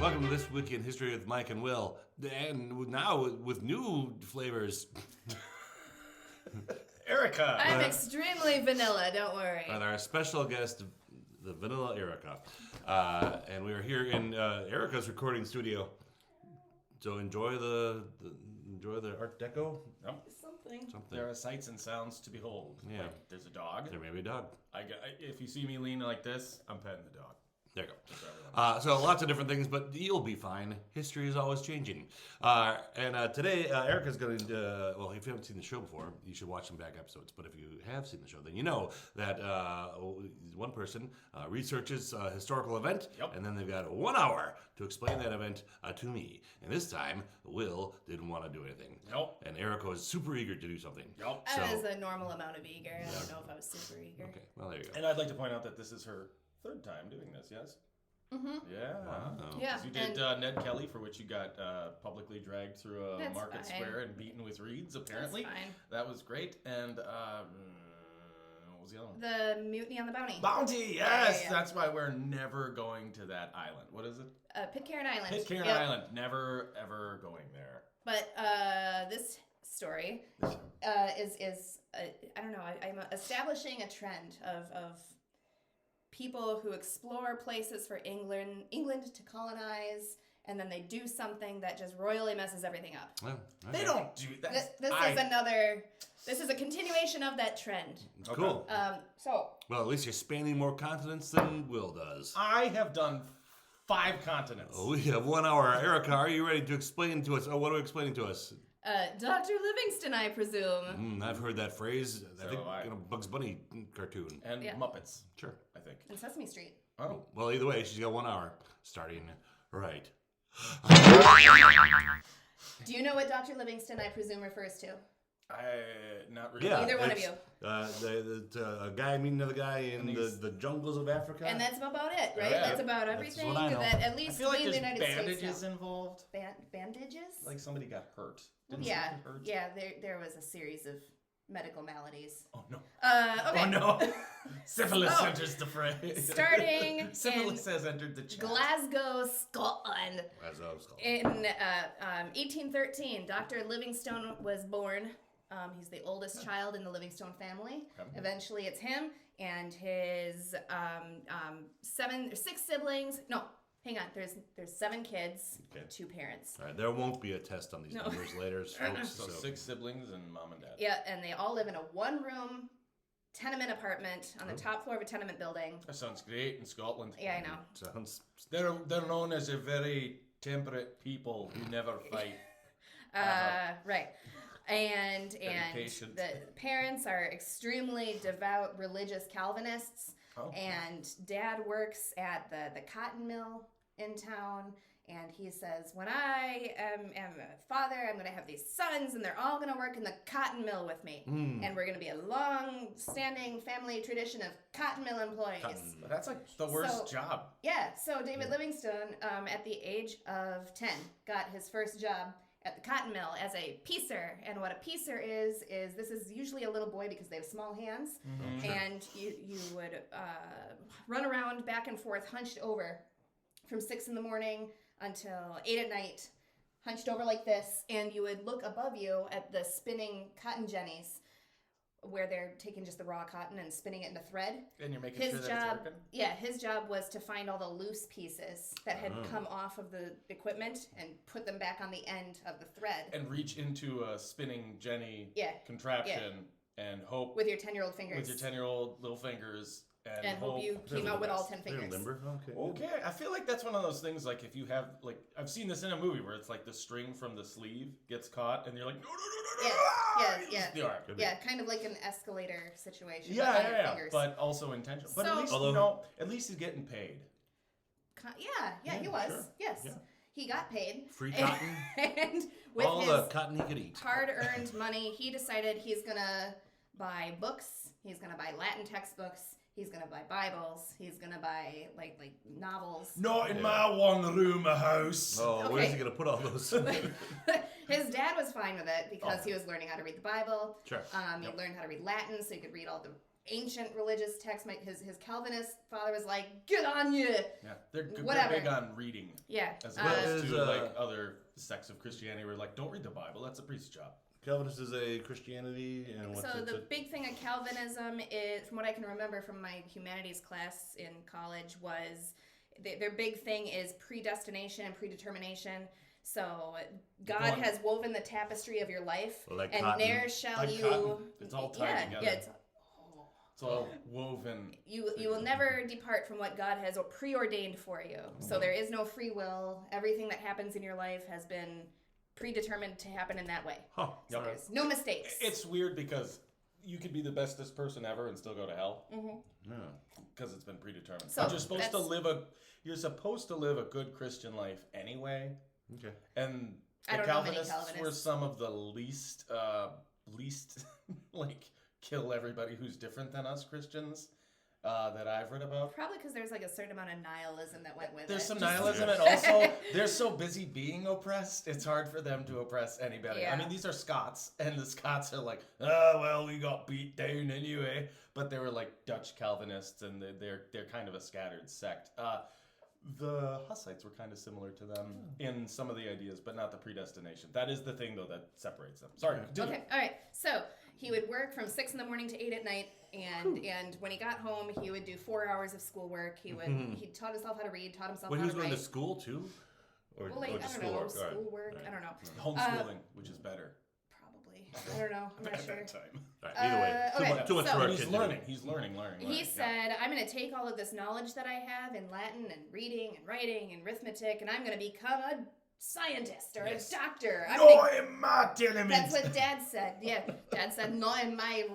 Welcome to This Week in History with Mike and Will. And now with new flavors. Erica. I'm extremely vanilla, don't worry. And our special guest, the Vanilla Erica. And we are here in Erica's recording studio. So enjoy the Art Deco. Yep. Something. There are sights and sounds to behold. Yeah. Like, there's a dog. There may be a dog. If you see me leaning like this, I'm petting the dog. There you go. So lots of different things, but you'll be fine. History is always changing. And today, Erica's going to, well, if you haven't seen the show before, you should watch some back episodes. But if you have seen the show, then you know that one person researches a historical event, and then they've got 1 hour to explain that event to me. And this time, Will didn't want to do anything. Nope. And Erica was super eager to do something. Nope. I was a normal amount of eager. I don't know if I was super eager. Okay, well, there you go. And I'd like to point out that this is her third time doing this, yes? Mm-hmm. Yeah. Wow. Yeah. You did Ned Kelly, for which you got publicly dragged through a That's market fine. square and beaten with reeds, apparently. That's fine. That was great. And what was the other one? The Mutiny on the Bounty. Bounty, yes! Yeah. That's why we're never going to that island. What is it? Pitcairn Island. Pitcairn Island. Never, ever going there. But this story is I don't know, I'm establishing a trend of people who explore places for England to colonize, and then they do something that just royally messes everything up. Well, okay. They don't do that. This is a continuation of that trend. It's cool. Well, at least you're spanning more continents than Will does. I have done 5 continents. Oh, we have 1 hour. Erica, are you ready to explain to us? Oh, what are you explaining to us? Dr. Livingstone, I presume. I've heard that phrase. So I think in a Bugs Bunny cartoon. And Muppets. Sure. I think. And Sesame Street. Oh. Well, either way, she's got 1 hour starting right. Do you know what Dr. Livingstone, I presume, refers to? Not really. Yeah, Either one of you. A guy meeting another guy in the jungles of Africa. And that's about it, right? Yeah. That's about everything what I know. that at I least feel like we in the there's United bandages States know. involved. Bandages? Like somebody got hurt. Didn't Yeah, somebody hurt? yeah. There was a series of medical maladies. Oh no. Okay. Oh no. Syphilis enters the fray. Starting Syphilis has entered the chat. Glasgow, Scotland. In In 1813, Dr. Livingstone was born. He's the oldest child in the Livingstone family. Eventually, it's him and his 6 siblings. No, hang on. There's 7 kids, 2 parents. All right, there won't be a test on these numbers later, folks. So 6 siblings and mom and dad. Yeah, and they all live in a 1-room tenement apartment on the top floor of a tenement building. That sounds great in Scotland. Yeah, I know. Sounds. They're known as a very temperate people who never fight. Right. And patient. the parents are extremely devout religious Calvinists, and Dad works at the cotton mill in town, and he says, when I am a father, I'm going to have these sons, and they're all going to work in the cotton mill with me, and we're going to be a long-standing family tradition of cotton mill employees. But that's like the worst job. Yeah, so David Livingstone, at the age of 10, got his first job at the cotton mill as a piecer. And what a piecer is this is usually a little boy because they have small hands. And you would run around back and forth hunched over from 6 in the morning until 8 at night, hunched over like this, and you would look above you at the spinning cotton jennies where they're taking just the raw cotton and spinning it into thread. And you're making sure that it's working? Yeah, his job was to find all the loose pieces that had come off of the equipment and put them back on the end of the thread. And reach into a spinning jenny contraption and hope... With your 10-year-old fingers. With your 10-year-old little fingers. And hope you came out with all 10 fingers. Limber? Okay, I feel like that's one of those things, like if you have, like, I've seen this in a movie where it's like the string from the sleeve gets caught and you're like, no. Yeah, kind of like an escalator situation. Yeah, but also intentional. But at least, at least he's getting paid. He was. Sure. Yes. Yeah. He got paid. Free cotton. And with all his the cotton he could eat. hard-earned money, he decided he's going to buy books. He's going to buy Latin textbooks. He's going to buy Bibles. He's going to buy, like novels. Not in my one-room house. Oh, where's he going to put all those? His dad was fine with it because he was learning how to read the Bible. Sure. He learned how to read Latin so he could read all the ancient religious text. His Calvinist father was like, "Good on you." Yeah, they're Whatever. big on reading. Yeah. As opposed to like other sects of Christianity where like, don't read the Bible, that's a priest's job. Calvinist is a Christianity, and what's So the big thing of Calvinism is, from what I can remember from my humanities class in college, was their big thing is predestination and predetermination. So God has woven the tapestry of your life, Like and cotton. ne'er shall Like you. cotton. It's all tied together. Yeah, It's all woven. you will never depart from what God has preordained for you. So there is no free will. Everything that happens in your life has been predetermined to happen in that way. Huh. So there's no mistakes. It's weird because you could be the bestest person ever and still go to hell. Yeah. Because it's been predetermined. So But you're supposed to live a good Christian life anyway. Okay. And I the don't know many Calvinists were Calvinists. some of the least like kill everybody who's different than us Christians that I've read about. Probably because there's like a certain amount of nihilism that went with it. There's some Just- nihilism, and also they're so busy being oppressed, it's hard for them to oppress anybody. Yeah. I mean, these are Scots, and the Scots are like, oh, well, we got beat down anyway. But they were like Dutch Calvinists, and they're kind of a scattered sect. The Hussites were kind of similar to them in some of the ideas, but not the predestination. That is the thing, though, that separates them. Sorry, continue. Okay, all right. So he would work from 6 in the morning to 8 at night, and when he got home, he would do 4 hours of schoolwork. He taught himself how to read, taught himself Wait, how he was to going write. to school too, or, Well, like, or I just don't know, schoolwork? schoolwork. All right. I don't know. Homeschooling, which is better. Probably. I don't know. I'm not At sure. that time. All right, either way, okay, too much so- for our He's kid to do. learning. He's learning. He Yeah. said, I'm going to take all of this knowledge that I have in Latin and reading and writing and arithmetic, and I'm going to become a scientist or a doctor. I'm gonna- in my tenement. That's what Dad said. Yeah, Dad said, not in my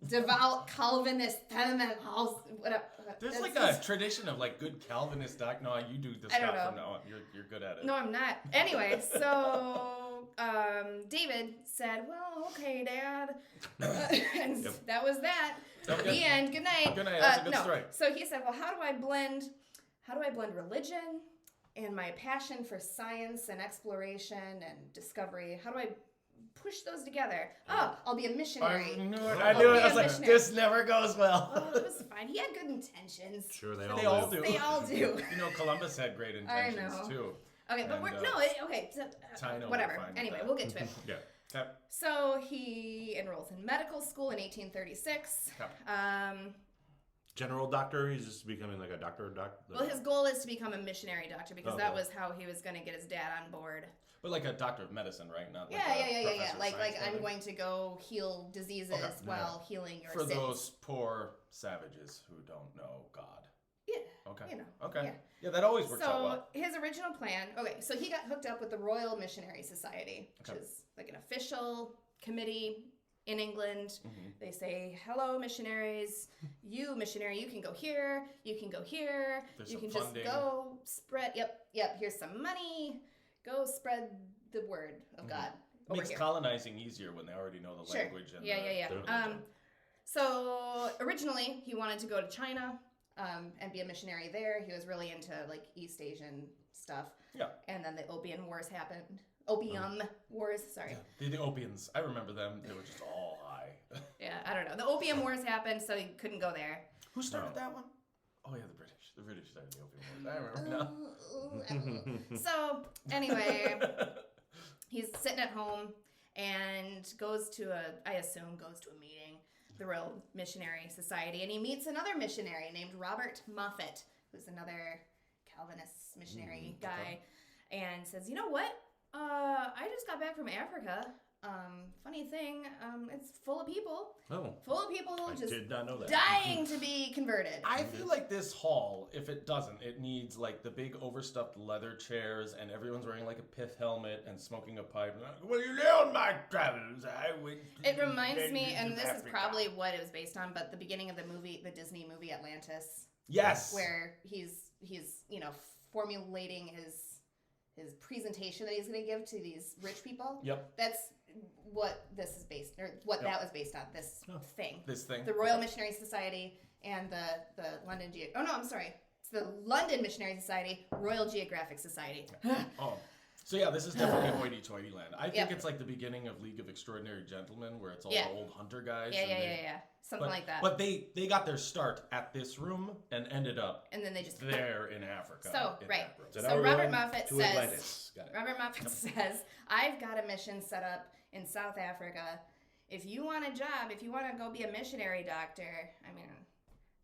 devout Calvinist tenement house. Whatever. There's like a tradition of like good Calvinist doc. No, you do the I don't stuff know. from now on. You're good at it. No, I'm not. Anyway, so David said, well, okay, Dad. And that was that. Okay. The end. Good night. Good night. That's a good no. story. So he said, well, how do I blend religion and my passion for science and exploration and discovery? How do I push those together? Oh, I'll be a missionary. I knew it. I knew it. I was like, this never goes well. Oh, it was fine. He had good intentions. Sure, they They all all do. do. They all do. You know, Columbus had great intentions know. too. Okay, but And, we're okay. So, China will whatever. find with Anyway, that. we'll get to it. Yeah. Okay. So he enrolls in medical school in 1836. Okay. General doctor. He's just becoming like a doctor. Well, his goal is to become a missionary doctor because Okay. that was how he was going to get his dad on board. But like a doctor of medicine, right? Not like Yeah. a professor of Like science I'm maybe? going to go heal diseases Okay. while healing your For sins. those poor savages who don't know God. Yeah. Okay. You know, Okay. yeah. Yeah, that always works out So well. his original plan. Okay, so he got hooked up with the Royal Missionary Society, which Okay. is like an official committee in England. Mhm. They say, "Hello, missionaries. You missionary, you can go here. You can go here. There's you some can funding. just go spread. Yep. Here's some money. Go spread the word of God over Makes here." colonizing easier when they already know the Sure. language and Yeah. the religion. So originally he wanted to go to China and be a missionary there. He was really into like East Asian stuff. Yeah. And then the Opium Wars happened. Opium Wars, sorry. The Opians. I remember them. They were just all high. Yeah, I don't know. The Opium Wars happened, so he couldn't go there. Who started that one? Oh yeah, the British. The British started the Opium Wars. I remember now. So anyway, he's sitting at home and goes to a meeting, the Royal Missionary Society, and he meets another missionary named Robert Moffat, who's another Calvinist missionary guy, and says, "You know what? I just got back from Africa. Funny thing, it's full of people. Oh, Full of people I just did not know that. dying to be converted." I feel like this hall, if it doesn't, it needs like the big overstuffed leather chairs and everyone's wearing like a pith helmet and smoking a pipe. And like, well, you know, on my travels, I went. It reminds me, and this is Africa. probably what it was based on, but the beginning of the movie, the Disney movie Atlantis, Yes. where he's formulating his presentation that he's going to give to these rich people. Yep. That's what this is based, or what that was based on. This thing, This thing. the Royal Missionary Society and the London it's the London Missionary Society, Royal Geographic Society. Oh. So yeah, this is definitely hoity-toity land. I think Yep. it's like the beginning of League of Extraordinary Gentlemen, where it's all Yeah. the old hunter guys. Yeah, and yeah, they- yeah, yeah. Something like that. But they got their start at this room and ended up And then they just there in Africa. So, in right. that room. So now So we're Robert going Moffat to says- Atlantis. Got it. Robert Moffat says, I've got a mission set up in South Africa. If you want a job, if you want to go be a missionary doctor, I mean,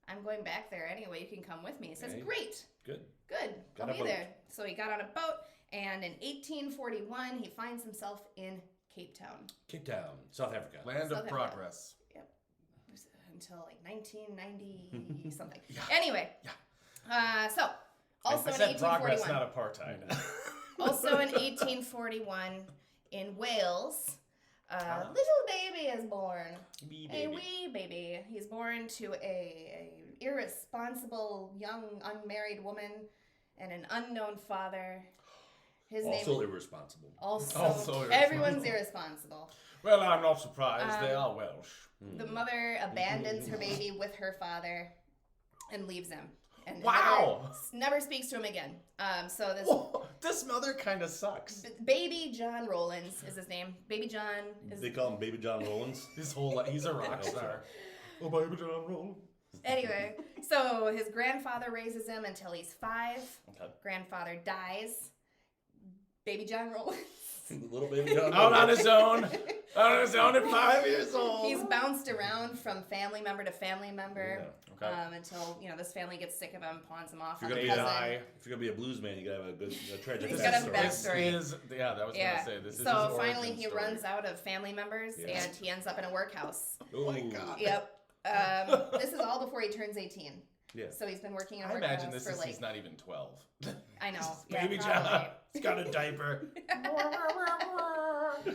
I'm going back there anyway. You can come with me. He says, Okay. great. Good. Good. Got I'll a be boat. there. So he got on a boat, and in 1841, he finds himself in Cape Town. Cape Town, South Africa. Land South of Africa. progress. Until like 1990 something. Yeah. Anyway. Yeah. So, also I in said progress, 1841. not apartheid. Also in 1841, in Wales, a little baby is born. Wee A baby. wee baby. He's born to a irresponsible young unmarried woman and an unknown father. His Also name irresponsible. also Also everyone's irresponsible. Well, I'm not surprised. They are Welsh. The mother abandons her baby with her father and leaves him. And Wow. never speaks to him again. So this Whoa, this mother kind of sucks. baby John Rollins is his name. Baby John is They call him Baby John Rollins. His whole life, he's a rock star. Oh, baby, John Roll. anyway. So his grandfather raises him until he's 5. Okay. Grandfather dies. Baby John Rollins. Little Baby John Out on Rollins. his own. Out on his own at 5 years old. He's bounced around from family member to family member. Yeah. Okay. Until this family gets sick of him, pawns him off If on you're a gonna be cousin. If you're gonna be a blues man, you gotta have a good, tragic He's gotta have backstory. backstory. This is, yeah, that was Yeah. gonna say this is his So origin finally he story. runs out of family members Yeah. and he ends up in a workhouse. Oh my God. Yep. This is all before he turns 18. Yeah. So he's been working in a I workhouse imagine this for is like he's not even 12. I know. Yeah, Baby probably. John. He's got a diaper.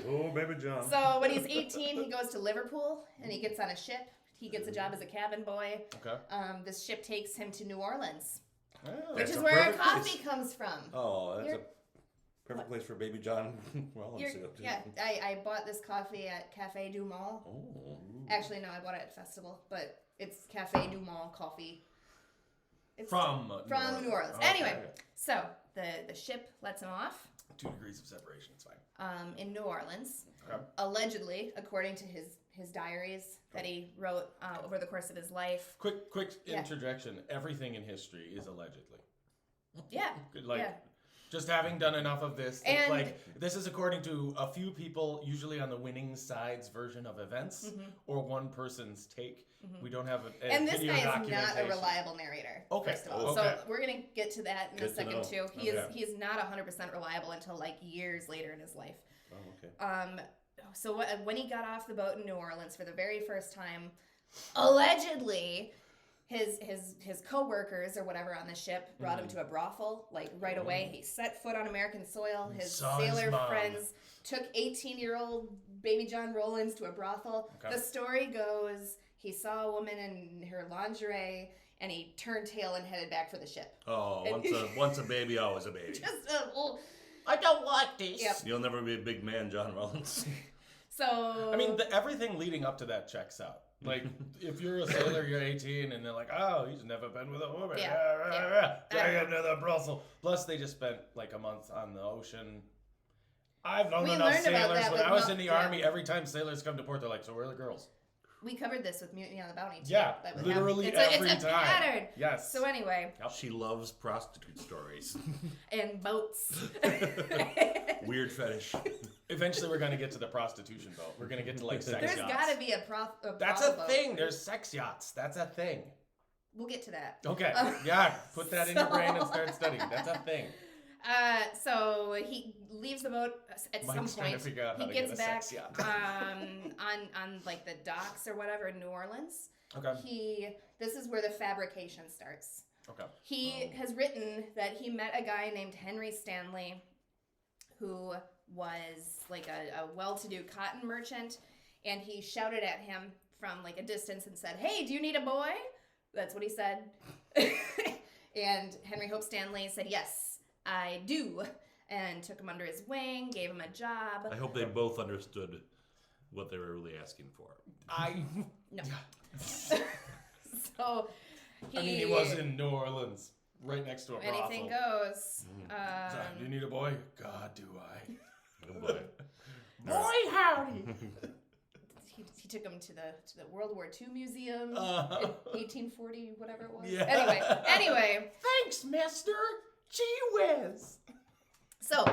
Oh, Baby John. So when he's 18, he goes to Liverpool and he gets on a ship. He gets a job as a cabin boy. Okay. This ship takes him to New Orleans, Oh. which That's is a where our perfect coffee place. comes from. Oh, that's You're- a perfect place for Baby John Rollins You're- to go to. yeah, I bought this coffee at Cafe Du Mont. Oh. Actually, no, I bought it at Festival, but it's Cafe Du Mont coffee. It's From New Orleans. Okay. Anyway, so the ship lets him off 2 degrees of separation, it's fine. in New Orleans. Okay. Allegedly, according to his diaries that he wrote over the course of his life. Quick Yeah. interjection. Everything in history is allegedly. Yeah. Like, Yeah. just having done enough of this, And- like, this is according to a few people, usually on the winning side's version of events, or one person's take. We don't have a And this video guy is not a documentation. reliable narrator. Okay, First of all, okay. so we're gonna get to that in Good a to second know. too. Okay. He's not 100% reliable until like years later in his life. Oh, okay. So when he got off the boat in New Orleans for the very first time, allegedly, his co-workers or whatever on the ship brought him to a brothel like right away. He set foot on American soil. His Saw his sailor mom. friends took 18-year-old baby John Rollins to a brothel. Okay. The story goes he saw a woman in her lingerie and he turned tail and headed back for the ship. Oh, once a baby, always a baby. Just a little. I don't like this. Yep. You'll never be a big man, John Rollins. So I mean, everything leading up to that checks out. Like, if you're a sailor, you're 18, and they're like, oh, he's never been with a woman. Yeah. Take him to the Brussels. Plus, they just spent like a month on the ocean. I've known We enough learned about sailors. that When with I was Mo- in the yeah. army, every time sailors come to port, they're like, so where are the girls? we covered this with Mutiny on the Bounty. Too. Yeah, That would literally happen. every it's a time. pattern. Yes. So anyway, She loves prostitute stories. and boats. Weird fetish. Eventually, we're going to get to the prostitution boat. We're going to get to like sex There's yachts. got to be a That's brothel a boat. thing. There's sex yachts. That's a thing. We'll get to that. Okay. Uh, Yeah. Put that in your brain and so- start studying. That's a thing. So he leaves the boat at Mike's some trying to point. figure out how He to get gets a back sex yacht. on like the docks or whatever in New Orleans. Okay. This is where the fabrication starts. Okay. He has written that he met a guy named Henry Stanley who was like a well-to-do cotton merchant, and he shouted at him from like a distance and said, "Hey, do you need a boy?" That's what he said. And Henry Hope Stanley said, "Yes, I do," and took him under his wing, gave him a job. I hope they both understood what they were really asking for. No. So I mean, he was in New Orleans. right next to a Anything brothel. goes. Do you need a boy? God, do I. Oh boy. Boy, howdy. He took him to the World War II museum in Uh, 1840, whatever it was. Yeah. Anyway. Thanks, mister. Gee whiz. So,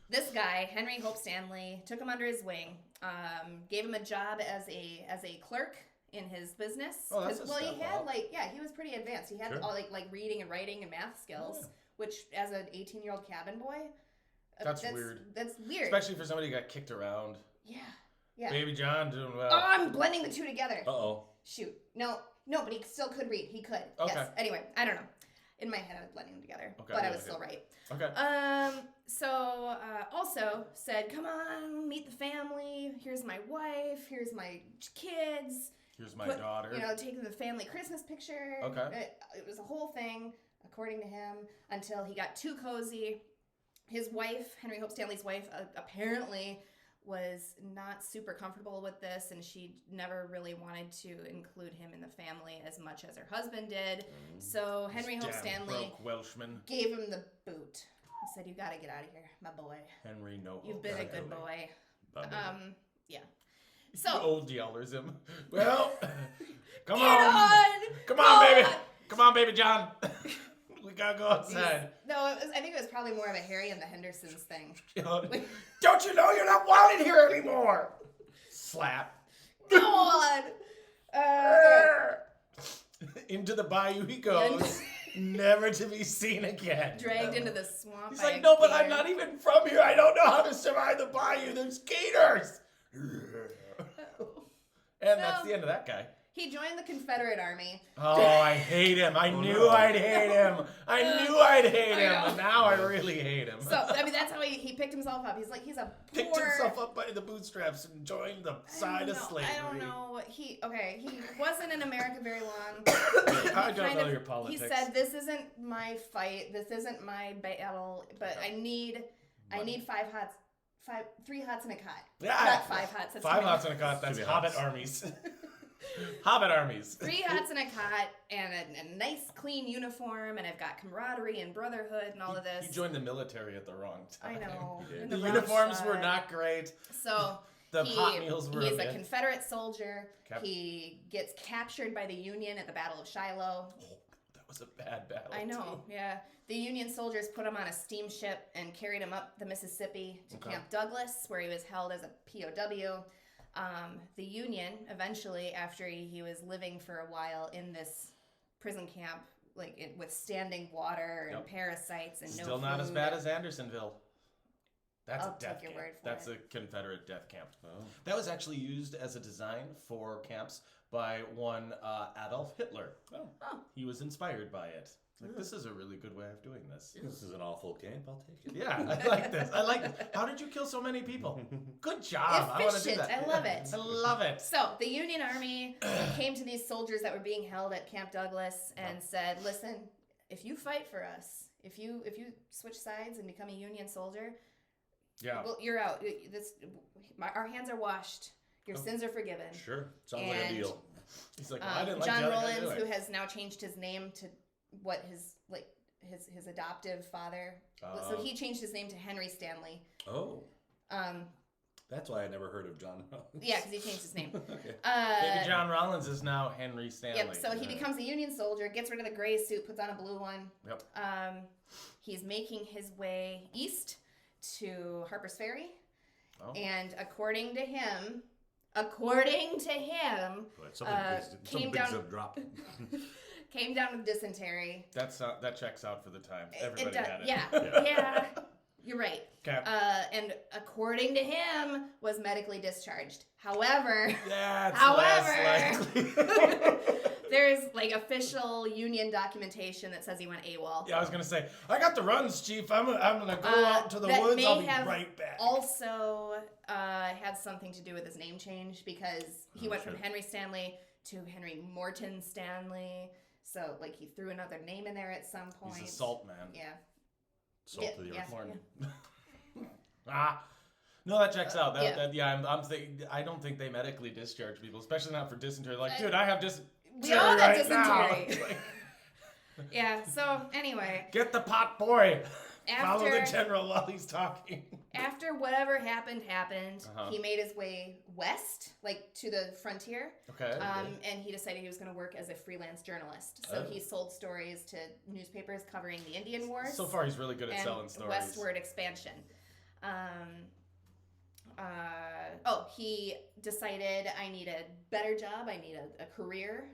this guy, Henry Hope Stanley, took him under his wing, gave him a job as a clerk in his business. Oh, that's a Well, he step had up. he was pretty advanced. He had Sure. all like reading and writing and math skills, Yeah. which as an 18-year-old cabin boy, That's weird. That's weird. Especially for somebody who got kicked around. Yeah. Baby John doing well. Oh, I'm blending the two together. Uh-oh. Shoot. No, but he still could read. He could. Okay. Yes. Anyway, I don't know. In my head, I was blending them together, Okay, but I yeah, was still right. Okay. So also said, come on, meet the family. Here's my wife. Here's my kids. Here's my Put- daughter. Taking the family Christmas picture. Okay. It was a whole thing, according to him, until he got too cozy. His wife, Henry Hope Stanley's wife, apparently was not super comfortable with this, and she never really wanted to include him in the family as much as her husband did. So Henry Hope Damn Stanley broke Welshman. gave him the boot. He said, "You got to get out of here, my boy. Henry no. You've been a good boy." Yeah. The So old yellers him. Well, come get on. on! Come Go on, baby. Come on, baby John. We gotta go outside. No, I think it was probably more of a Harry and the Hendersons thing. Don't you know you're not wanted here anymore? Slap. Go on! Into the bayou he goes, never to be seen again. Dragged into the swamp. He's by like, a no, but I'm gator." not even from here. I don't know how to survive the bayou. There's gators. And that's the end of that guy. He joined the Confederate Army. Oh, I hate him. I knew I'd hate him. I knew I'd hate him. know. And now I really hate him. So, I mean, that's how he picked himself up. He's like, he's a poor... Picked himself up by the bootstraps and joined the side of slavery. I don't know. He wasn't in America very long. I don't know your politics. He said, this isn't my fight. This isn't my battle, but I need 3 hots and a cot. Yeah. Not 5 hots. That's 5 too many. hots and a cot. That's Too many Hobbit hots. armies. Hobbit armies. 3 hots and a cot and a nice clean uniform, and I've got camaraderie and brotherhood and all of this. He joined the military at the wrong time. I know. He did. in The wrong uniforms were side. not great. So The hot meals were he's a a bit. Confederate soldier. Okay. He gets captured by the Union at the Battle of Shiloh. That was a bad battle. I know, yeah. The Union soldiers put him on a steamship and carried him up the Mississippi to Okay. Camp Douglas, where he was held as a POW. The Union, eventually, after he was living for a while in this prison camp, with standing water and Yep. parasites and Still no not as food. bad as Andersonville. That's I'll a death take your camp. word for That's it. a Confederate death camp. Oh. That was actually used as a design for camps by one Adolf Hitler. Oh. He was inspired by it. Like, this is a really good way of doing this. This is an awful camp. I'll take it. Yeah, I like this. I like this. How did you kill so many people? Good job. I want to do Efficient. that. I love it. I love it. So the Union Army came to these soldiers that were being held at Camp Douglas and said, "Listen, if you fight for us, if you switch sides and become a Union soldier, Yeah. well, you're out. Our hands are washed. Your sins are forgiven." Sure. Sounds like a And, deal. He's like, well, I didn't like John the other guy Rollins, anyway. who has now changed his name to what his adoptive father. So he changed his name to Henry Stanley. Oh. Um, That's why I never heard of John. yeah, because he changed his name. Okay. Baby John Rollins is now Henry Stanley. Yep. So he becomes a Union soldier, gets rid of the gray suit, puts on a blue one. Yep. He's making his way east to Harper's Ferry, Oh. and according to him, But something came big's down- a drop. came down with dysentery. That checks out for the time. It Everybody does- had it. Yeah, you're right. Okay. And according to him, was medically discharged. However, That's However- less likely. there's official Union documentation that says he went AWOL. Yeah, I was gonna say, I got the runs, Chief. I'm gonna go out to the that woods. may I'll be have right back. Also, had something to do with his name change because he went from sure. Henry Stanley to Henry Morton Stanley. So, he threw another name in there at some point. He's a salt man. Yeah. Salt to the Yeah, earth. Morton. No, that checks out. yeah. I'm thinking. I don't think they medically discharge people, especially not for dysentery. Like, dude, I have We all have right now. dysentery. Yeah. So anyway, Get the pot boy. Follow the after general while he's talking. after whatever happened, Uh-huh. he made his way west, like to the frontier. Okay. And he decided he was going to work as a freelance journalist. So he sold stories to newspapers covering the Indian Wars. So far, he's really good at and selling stories. westward expansion. He decided I need a better job. I need a career.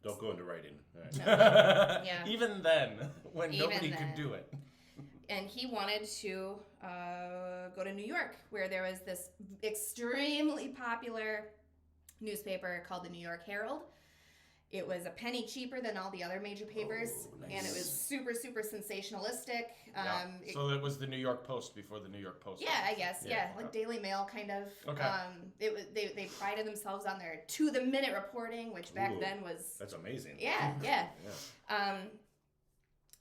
Don't go into writing. All right. Yeah. Even then, when Even nobody then. could do it. And he wanted to go to New York, where there was this extremely popular newspaper called the New York Herald. It was a penny cheaper than all the other major papers, nice. and it was super, super sensationalistic. So it was the New York Post before the New York Post. Yeah, I guess. Yeah. Like Daily Mail, kind of. Okay. It was they prided themselves on their to-the-minute reporting, which back then was. That's amazing. Yeah.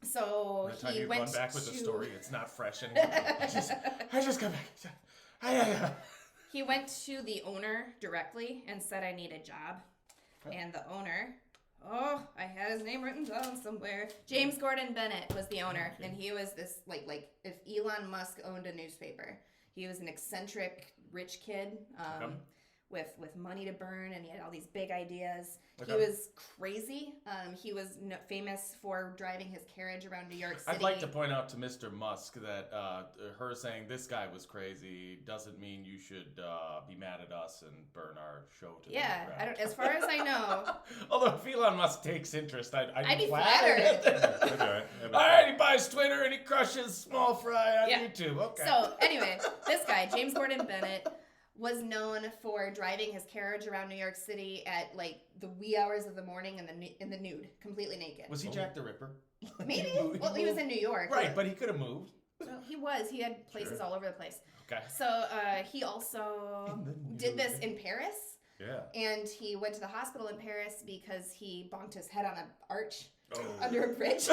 So By the time he you went run back with to. the story, it's not fresh anymore. I just got back. He went to the owner directly and said, I need a job. And the owner, I had his name written down somewhere. James Gordon Bennett was the owner. Okay. And he was this, like if Elon Musk owned a newspaper. He was an eccentric rich kid with money to burn, and he had all these big ideas. Okay. He was crazy. He was famous for driving his carriage around New York City. I'd like to point out to Mr. Musk that her saying this guy was crazy doesn't mean you should be mad at us and burn our show to the ground. As far as I know. Although if Elon Musk takes interest, I'd be flattered. That's all right. All right, he buys Twitter and he crushes small fry on YouTube. Okay. So anyway, this guy, James Gordon Bennett, was known for driving his carriage around New York City at like the wee hours of the morning in the nude, completely naked. Was he Jack the Ripper? Maybe. Well, he was in New York. Right, but he could have moved. Well, he was. He had places all over the place. Okay. So he also did this in Paris. Yeah. And he went to the hospital in Paris because he bonked his head on an arch Oh. under a bridge.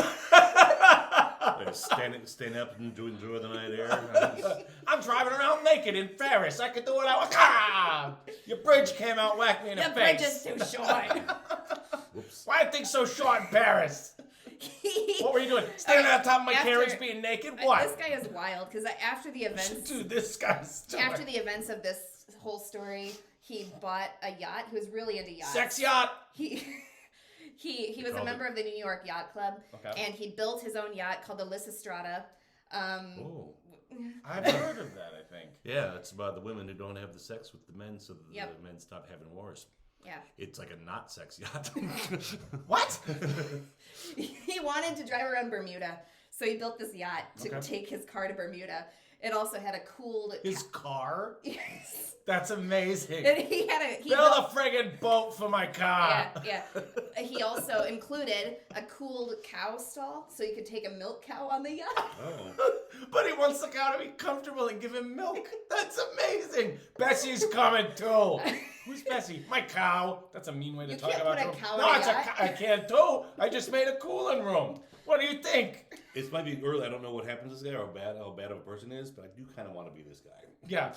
Stand up and enjoy the night air. I'm driving around naked in Paris. I could do what I want. Ah! Your bridge came out, whacked me in the The face. bridge is too short. Whoops. Why are things so short in Paris? What were you doing? Standing on top of my After- carriage being naked? What? This guy is wild because after the events, Dude, this guy's after the events of this whole story, he bought a yacht. He was really into yachts. sex yacht. He was a called member of the New York Yacht Club, Okay. and he built his own yacht called the Lysistrata. Oh. I've heard of that, I think. Yeah, it's about the women who don't have the sex with the men so that Yep. the men stop having wars. Yeah. It's like a not sex yacht. What? He wanted to drive around Bermuda, so he built this yacht to Okay. take his car to Bermuda. It also had a cooled. His car? Yes. That's amazing. And he had a. He Build a friggin' boat for my car. Yeah. He also included a cooled cow stall, so you could take a milk cow on the yacht. Oh. But he wants the cow to be comfortable and give him milk. That's amazing. Bessie's coming too. Who's Bessie? My cow. That's a mean way to You talk can't about put a her. cow in No, a it's yacht. I can't too. I just made a cooling room. What do you think? It might be early. I don't know what happens to this guy or how bad of a person he is, but I do kind of want to be this guy. Yeah.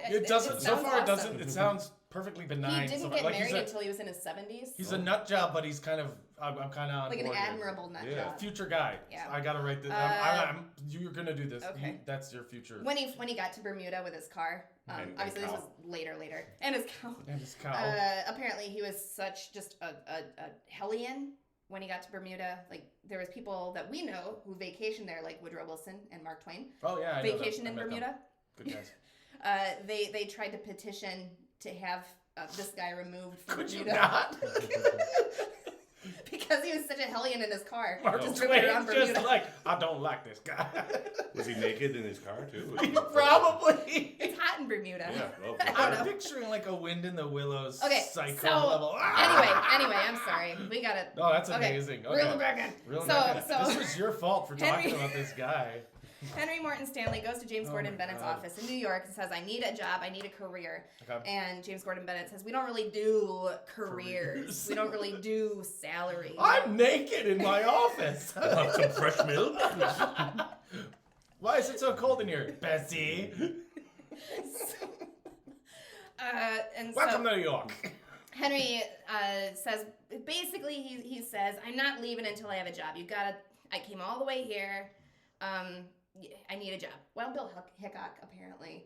It doesn't. So sounds far, it awesome. doesn't. It sounds perfectly benign. He didn't So, get like, married until he was in his 70s. He's a nut job, but he's kind of. I'm kind of on like an board here. admirable nut Yeah. job. Future guy. Yeah. I gotta write this. You're gonna do this. Okay. That's your future. When he got to Bermuda with his car, And obviously this cow. was later, and his cow. And his cow. Apparently he was such just a hellion when he got to Bermuda. Like there was people that we know who vacationed there, like Woodrow Wilson and Mark Twain. Oh yeah, I know them. Vacation I in met them. Bermuda. Good guys. They tried to petition to have this guy removed from Could you Bermuda not? because he was such a hellion in his car. Mark just Twain driving around Bermuda. just like, I don't like this guy. Was he naked in his car too? Probably. It's hot in Bermuda. Yeah. Well, I don't I'm know. picturing like a Wind in the Willows Okay, psycho so level. anyway, I'm sorry. We got it. Oh, that's Okay, amazing. reel Okay. it back in. Real So- naked. so- This was your fault for talking Henry- about this guy. Henry Morton Stanley goes to James Oh Gordon my Bennett's God. office in New York and says, I need a job, I need a career. Okay. And James Gordon Bennett says, we don't really do careers. We don't really do salary. I'm naked in my office. Want some fresh milk? Why is it so cold in here, Bessie? And Welcome so to New York. Henry says, basically, he says, I'm not leaving until I have a job. I came all the way here. I need a job. Wild Bill Hickok apparently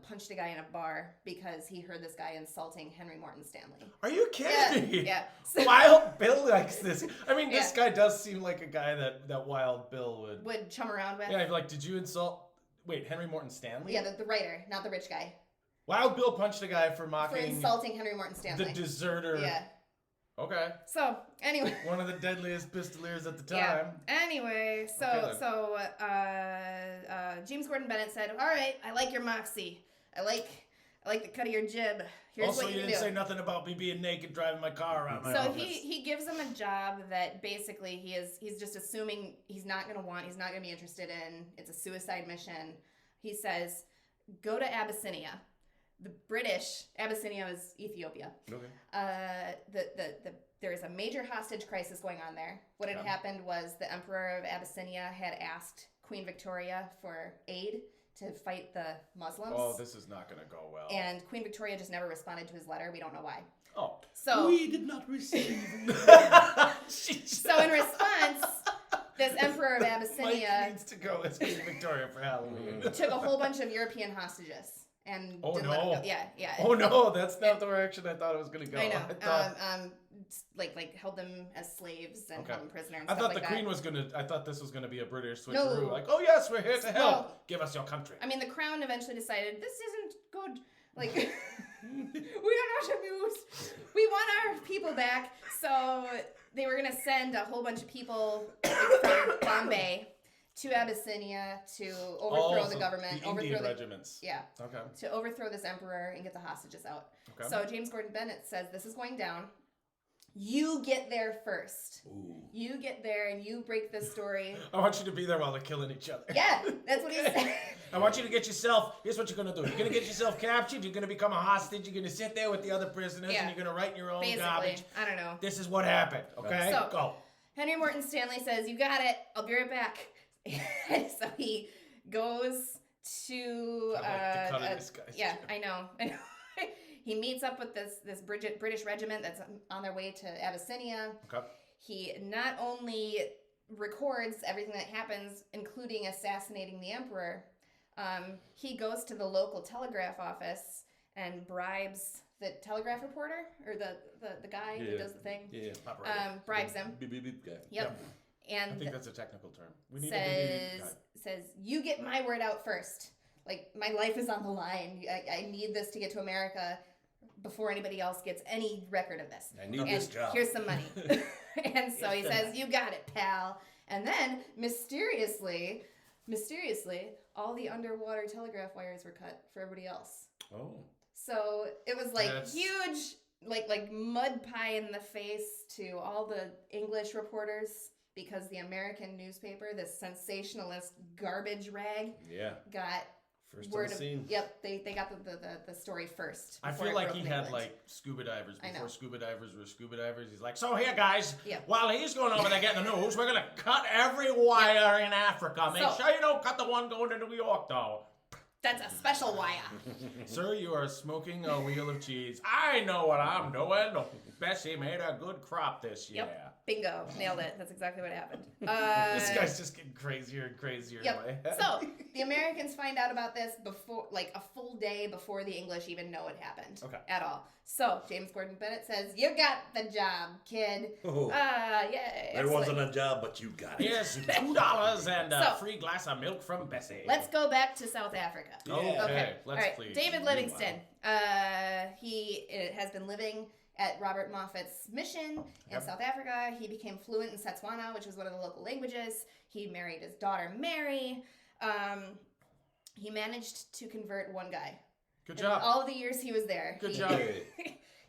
punched a guy in a bar because he heard this guy insulting Henry Morton Stanley. Are you kidding me? Yeah. Wild Bill likes this. I mean, this Yeah. guy does seem like a guy that Wild Bill Would chum around with. Yeah, I'd be like, did you insult... Wait, Henry Morton Stanley? Yeah, the writer, not the rich guy. Wild Bill punched a guy for For mocking insulting Henry Morton Stanley. the deserter. Yeah. Okay. So, anyway. One of the deadliest pistoliers at the Yeah. time. Anyway, James Gordon Bennett said, "All right, I like your moxie. I like the cut of your jib. Here's Also, what you you didn't do." say nothing about me being naked driving my car around my So office. he gives him a job that basically he's just assuming he's not going to be interested in. It's a suicide mission. He says, "Go to Abyssinia." The British, Abyssinia is Ethiopia. Okay. There is a major hostage crisis going on there. What had happened was the Emperor of Abyssinia had asked Queen Victoria for aid to fight the Muslims. Oh, this is not going to go well. And Queen Victoria just never responded to his letter. We don't know why. Oh. So We did not receive. So in response, this Emperor of Mike Abyssinia needs to go as Queen Victoria for Halloween. took a whole bunch of European hostages and Oh, didn't let them no. go. Yeah. Oh no, that's not the direction I thought it was going to go. I know. thought, Like held them as slaves and held them prisoner and I stuff thought like the that. Queen was going to... I thought this was going to be a British switcheroo. No. Like, oh yes, we're here to help. Well, Give us your country. I mean, the Crown eventually decided this isn't good. Like, we are not amused. We want our people back. So they were going to send a whole bunch of people from Bombay to Abyssinia to overthrow the government. The Indian regiments. Yeah. Okay. To overthrow this emperor and get the hostages out. Okay. So James Gordon Bennett says this is going down. You get there first. Ooh. You get there and you break this story. I want you to be there while they're killing each other. Yeah, that's what he said. I want you to get yourself... Here's what you're going to do. You're going to get yourself captured. You're going to become a hostage. You're going to sit there with the other prisoners. Yeah. And you're going to write your own Basically, garbage. I don't know. This is what happened. Okay? So- Go. Henry Morton Stanley says, "You got it. I'll be right back." And so he goes to I like the cut of this guy's yeah, jib. I know. He meets up with this British regiment that's on their way to Abyssinia. Okay. He not only records everything that happens, including assassinating the emperor, he goes to the local telegraph office and bribes the telegraph reporter or the guy who does the thing. Yeah. Bribes him. Beep, beep, beep guy. Yep. I And think that's a technical term. We need a says you get my word out first. Like, my life is on the line. I need this to get to America before anybody else gets any record of this. I need And this job. here's some money. And so he says, "You got it, pal." And then mysteriously, all the underwater telegraph wires were cut for everybody else. Oh. So it was like That's- huge, like mud pie in the face to all the English reporters because the American newspaper, this sensationalist garbage rag, Yeah. got First on word the of scene. Yep, they got the story first. I before feel it like broke he in had England. like scuba divers I know. before scuba divers were scuba divers. He's like, so here guys, Yep. while he's going over there getting the news, we're gonna cut every wire in Africa. Make So- sure you don't cut the one going to New York though. That's a special wire. Sir, you are smoking a wheel of cheese. I know what I'm doing. Bessie made a good crop this year. Yep. Bingo, nailed it. That's exactly what happened. This guy's just getting crazier and crazier. Yep. In my head. So the Americans find out about this before, like a full day before the English even know it happened. Okay. At all. So James Gordon Bennett says, "You got the job, kid." Oh. Yeah. There wasn't a job, but you got it. Here's $2 and a So- free glass of milk from Bessie. Let's go back to South Africa. Yeah. Okay, let's All right. please. David Livingstone. He has been living at Robert Moffat's mission in Yep. South Africa. He became fluent in Setswana, which was one of the local languages. He married his daughter Mary. He managed to convert one guy. Good In job. all the years he was there. Good he, job.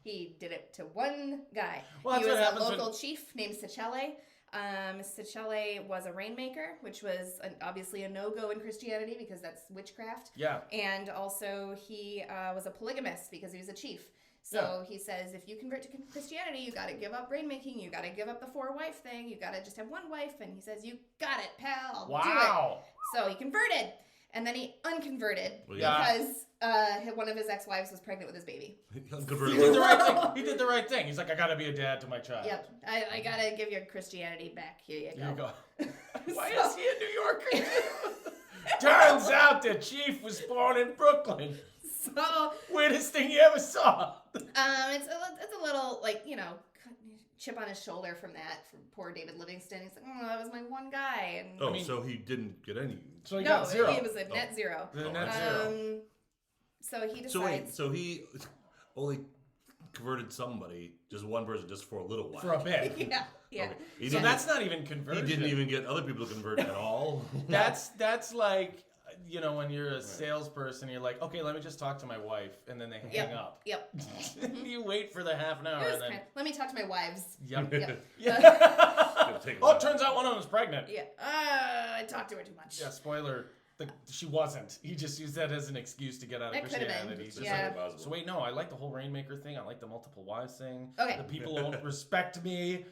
He did it to one guy. Well, He that's was what a happens local chief named Sechele. Sechele was a rainmaker, which was obviously a no-go in Christianity because that's witchcraft. Yeah. And also he was a polygamist because he was a chief. So he says, if you convert to Christianity, you got to give up rainmaking. You got to give up the 4-wife thing. You got to just have one wife. And he says, "You got it, pal. I'll do it." Wow. So he converted. and then he unconverted Well, yeah. because one of his ex-wives was pregnant with his baby. He did Unconverted. the right thing. He did the right thing. He's like, I gotta be a dad to my child. Yep, I gotta give your Christianity back. Here you go. Here you go. Why is he a New Yorker? Turns out the chief was born in Brooklyn. So Weirdest thing you ever saw. it's a little like chip on his shoulder from poor David Livingstone. He's like, oh, that was my one guy. And Oh, so he didn't get any. So he no, got zero. he was a net zero. The net zero. So he decides. So he only converted somebody, just one person, just for a little while. For a bit. Yeah. Okay. So that's not even conversion. He didn't even get other people to convert at all. That's like, when you're a salesperson, you're like, okay, let me just talk to my wife, and then they hang up. Yep. You wait for the half an hour, and then Let me talk to my wives. yep. Yep. Oh, it turns out one of them was pregnant. Yeah. I talked to her too much. Yeah, spoiler. She wasn't. He just used that as an excuse to get out of That could've been. Christianity. Just Yeah. so wait, no, I like the whole Rainmaker thing. I like the multiple wives thing. Okay. The people don't respect me.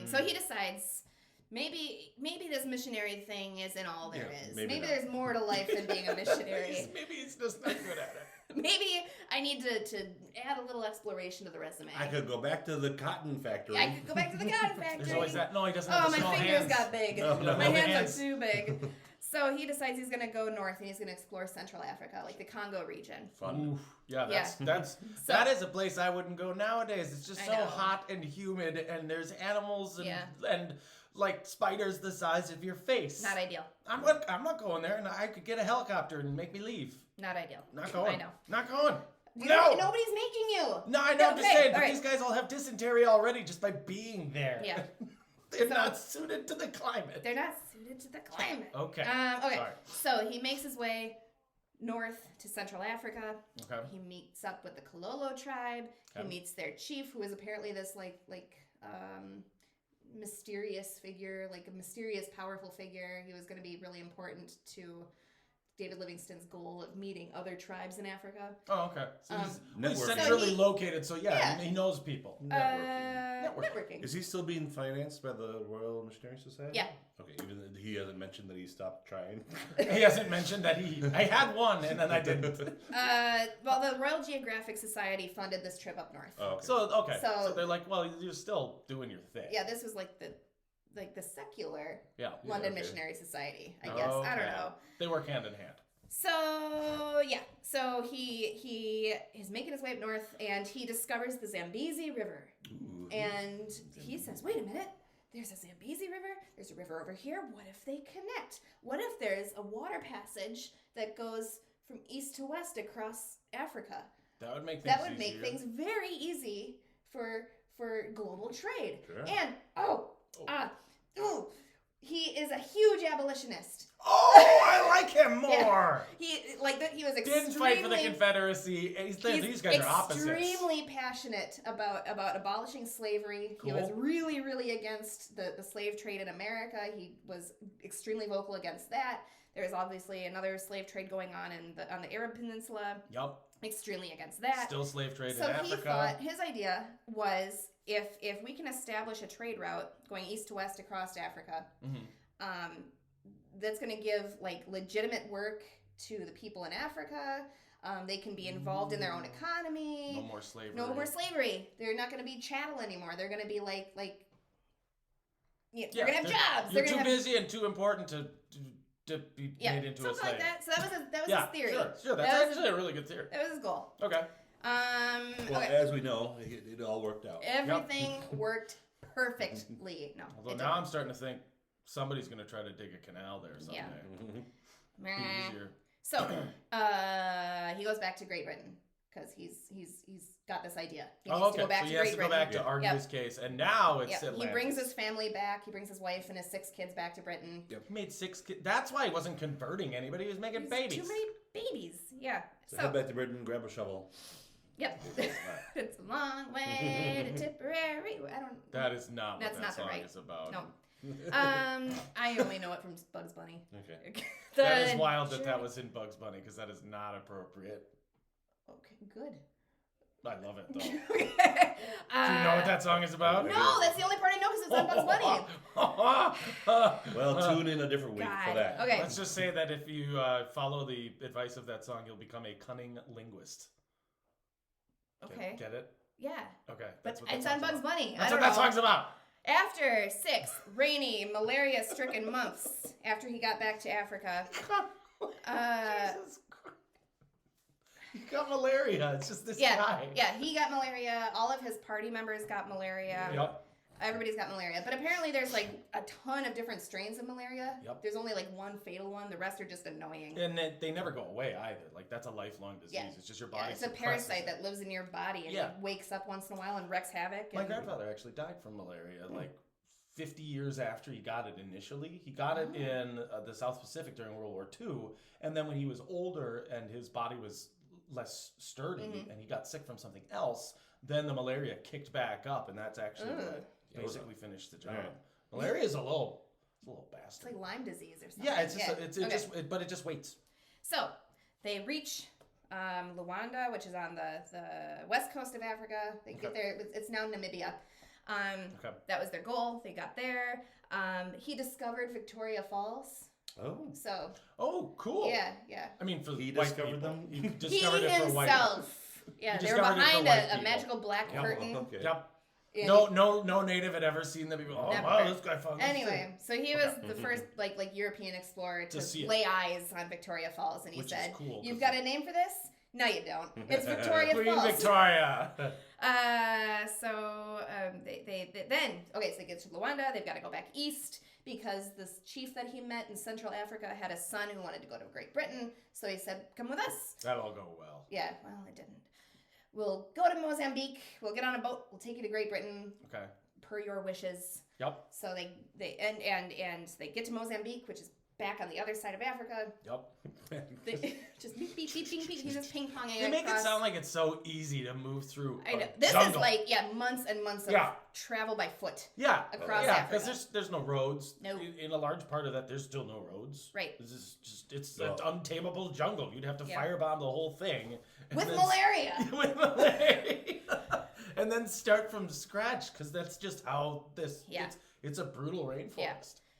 So he decides maybe this missionary thing isn't all there is. maybe not. There's more to life than being a missionary. Maybe he's just not good at it. Maybe I need to add a little exploration to the resume. I could go back to the cotton factory. I could go back to the cotton factory. There's always that. No, he doesn't Oh, have the my small fingers hands. got big. No, My no hands are too big. So he decides he's going to go north and he's going to explore Central Africa, like the Congo region. Fun. Oof. Yeah, that's So- that is a place I wouldn't go nowadays. It's just I so know. hot and humid, and there's animals and Yeah. and like spiders the size of your face. Not ideal. I'm not going there, and I could get a helicopter and make me leave. Not ideal. Not going. I know. Not going. You No. don't- Nobody's making you. No, I know. I'm just Okay, saying. all But right. these guys all have dysentery already just by being there. Yeah. They're So- not suited to the climate. They're not suited to the climate. Okay. Okay. Sorry. So he makes his way north to Central Africa. Okay. He meets up with the Kololo tribe. Okay. He meets their chief, who is apparently this mysterious figure, like a mysterious, powerful figure. He was going to be really important to David Livingstone's goal of meeting other tribes in Africa. Oh, okay. So he's Networking. centrally So he- located, so Yeah. he knows people. Networking. Is he still being financed by the Royal Missionary Society? Yeah. Okay, even though he hasn't mentioned that he stopped trying. He hasn't mentioned that I had one and then I didn't. Well, the Royal Geographic Society funded this trip up north. Oh, okay. So they're like, well, you're still doing your thing. Yeah, this was like the secular Yeah. London okay. Missionary Society, I guess. I don't Okay. know. They work hand in hand. So yeah, so he is making his way up north, and he discovers the Zambezi River, Ooh. and he says, "Wait a minute, there's a Zambezi River. There's a river over here. What if they connect? What if there's a water passage that goes from east to west across Africa? That would make things That would make easier. things very easy for global trade." Sure. And he is a huge abolitionist. Oh, I like him more. Yeah. He was extremely Didn't fight for the Confederacy. These guys are opposites. extremely passionate about abolishing slavery. Cool. He was really, really against the slave trade in America. He was extremely vocal against that. There's obviously another slave trade going on on the Arab Peninsula. Yup. Extremely against that. Still slave trade So in he Africa. thought his idea was if we can establish a trade route going east to west across Africa, Mhm. that's going to give legitimate work to the people in Africa. They can be involved in their own economy. No more slavery. No more slavery. They're not going to be chattel anymore. They're going to be they're going to have jobs. You're They're too gonna have, busy and too important to be made into a something slave. like that. So that was Yeah, his theory. sure. That's That was- actually a really good theory. That was his goal. Okay. Well, Okay. as we know, it all worked out. Everything worked perfectly. No. Although it now I'm starting to think somebody's going to try to dig a canal there someday. Yeah. Mhm. Be didn't. easier. So he goes back to Great Britain because he's got this idea. He needs Oh, okay. to go back So to he has Great to go Britain. back to argue Yep. his case, and now it's Yep. He Atlantis. brings his family back. He brings his wife and his 6 kids back to Britain. He made 6 kids. That's why he wasn't converting anybody. He was making He's babies. Too many babies. Yeah. So head back to Britain, grab a shovel. Yep. It's a long way to Tipperary. I don't. That is not That's what not that the song right- is about. No. I only know it from Bugs Bunny. Okay. That is wild that was in Bugs Bunny because that is not appropriate. Okay, good. I love it, though. Okay. Do you know what that song is about? No, that's the only part I know because it's on Bugs Bunny. Well, tune in a different week for God. that. Okay. Let's just say that if you follow the advice of that song, you'll become a cunning linguist. Okay. Get it? Yeah. Okay. But That's what that it's on song's Bugs about. Bunny. That's I what don't that know. song's about. After 6 rainy, malaria-stricken months after he got back to Africa, Jesus Christ. He got malaria. It's just this yeah, guy. yeah, he got malaria. All of his party members got malaria. Yep. Everybody's got malaria. But apparently there's like a ton of different strains of malaria. Yep. There's only like one fatal one. The rest are just annoying. And they never go away either. Like, that's a lifelong disease. Yeah. It's just your Yeah, body it's a suppresses parasite it. that lives in your body and Yeah. it wakes up once in a while and wreaks havoc. My and- grandfather actually died from malaria, like 50 years after he got it initially. He got it in the South Pacific during World War II, and then when he was older and his body was less sturdy and he got sick from something else, then the malaria kicked back up, and that's actually what basically finished the job. Alright. Malaria is a little It's bastard. like Lyme disease or something. Yeah, it's just Okay. but it just waits. So they reach Luanda, which is on the west coast of Africa. They get there. It's now Namibia. That was their goal. They got there. He discovered Victoria Falls. Oh. So Oh, cool. yeah. I mean, for He white discovered people. them? He He discovered it for white people. himself. Yeah, He they were discovered it for behind white a people. magical black Yeah, curtain. okay. Yep. And No native had ever seen them. People, oh Never. wow, this guy found this thing. Anyway, so he was the first like European explorer To see to it. lay eyes on Victoria Falls, and he Which is said, cool, "You've 'cause got a name for this? No, you don't. It's Victoria Queen Falls." Victoria. So they get to Luanda. They've got to go back east because this chief that he met in Central Africa had a son who wanted to go to Great Britain. So he said, "Come with us." That'll go well. Yeah, well, it didn't. We'll go to Mozambique. We'll get on a boat. We'll take you to Great Britain Okay. per your wishes. Yep. So they they get to Mozambique, which is back on the other side of Africa. Yep. They just beep beep beep beep beep. He's just ping ponging They make it across. sound like it's so easy to move through. I know. a This jungle. is like months and months of Yeah. travel by foot. Yeah, across yeah, Africa. because there's no roads. No. In a large part of that, there's still no roads. Right. This is just it's an untamable jungle. You'd have to Yeah. firebomb the whole thing. and With then- malaria. with malaria. And then start from scratch because that's just how this. Yeah. It's a brutal rainforest. Yeah.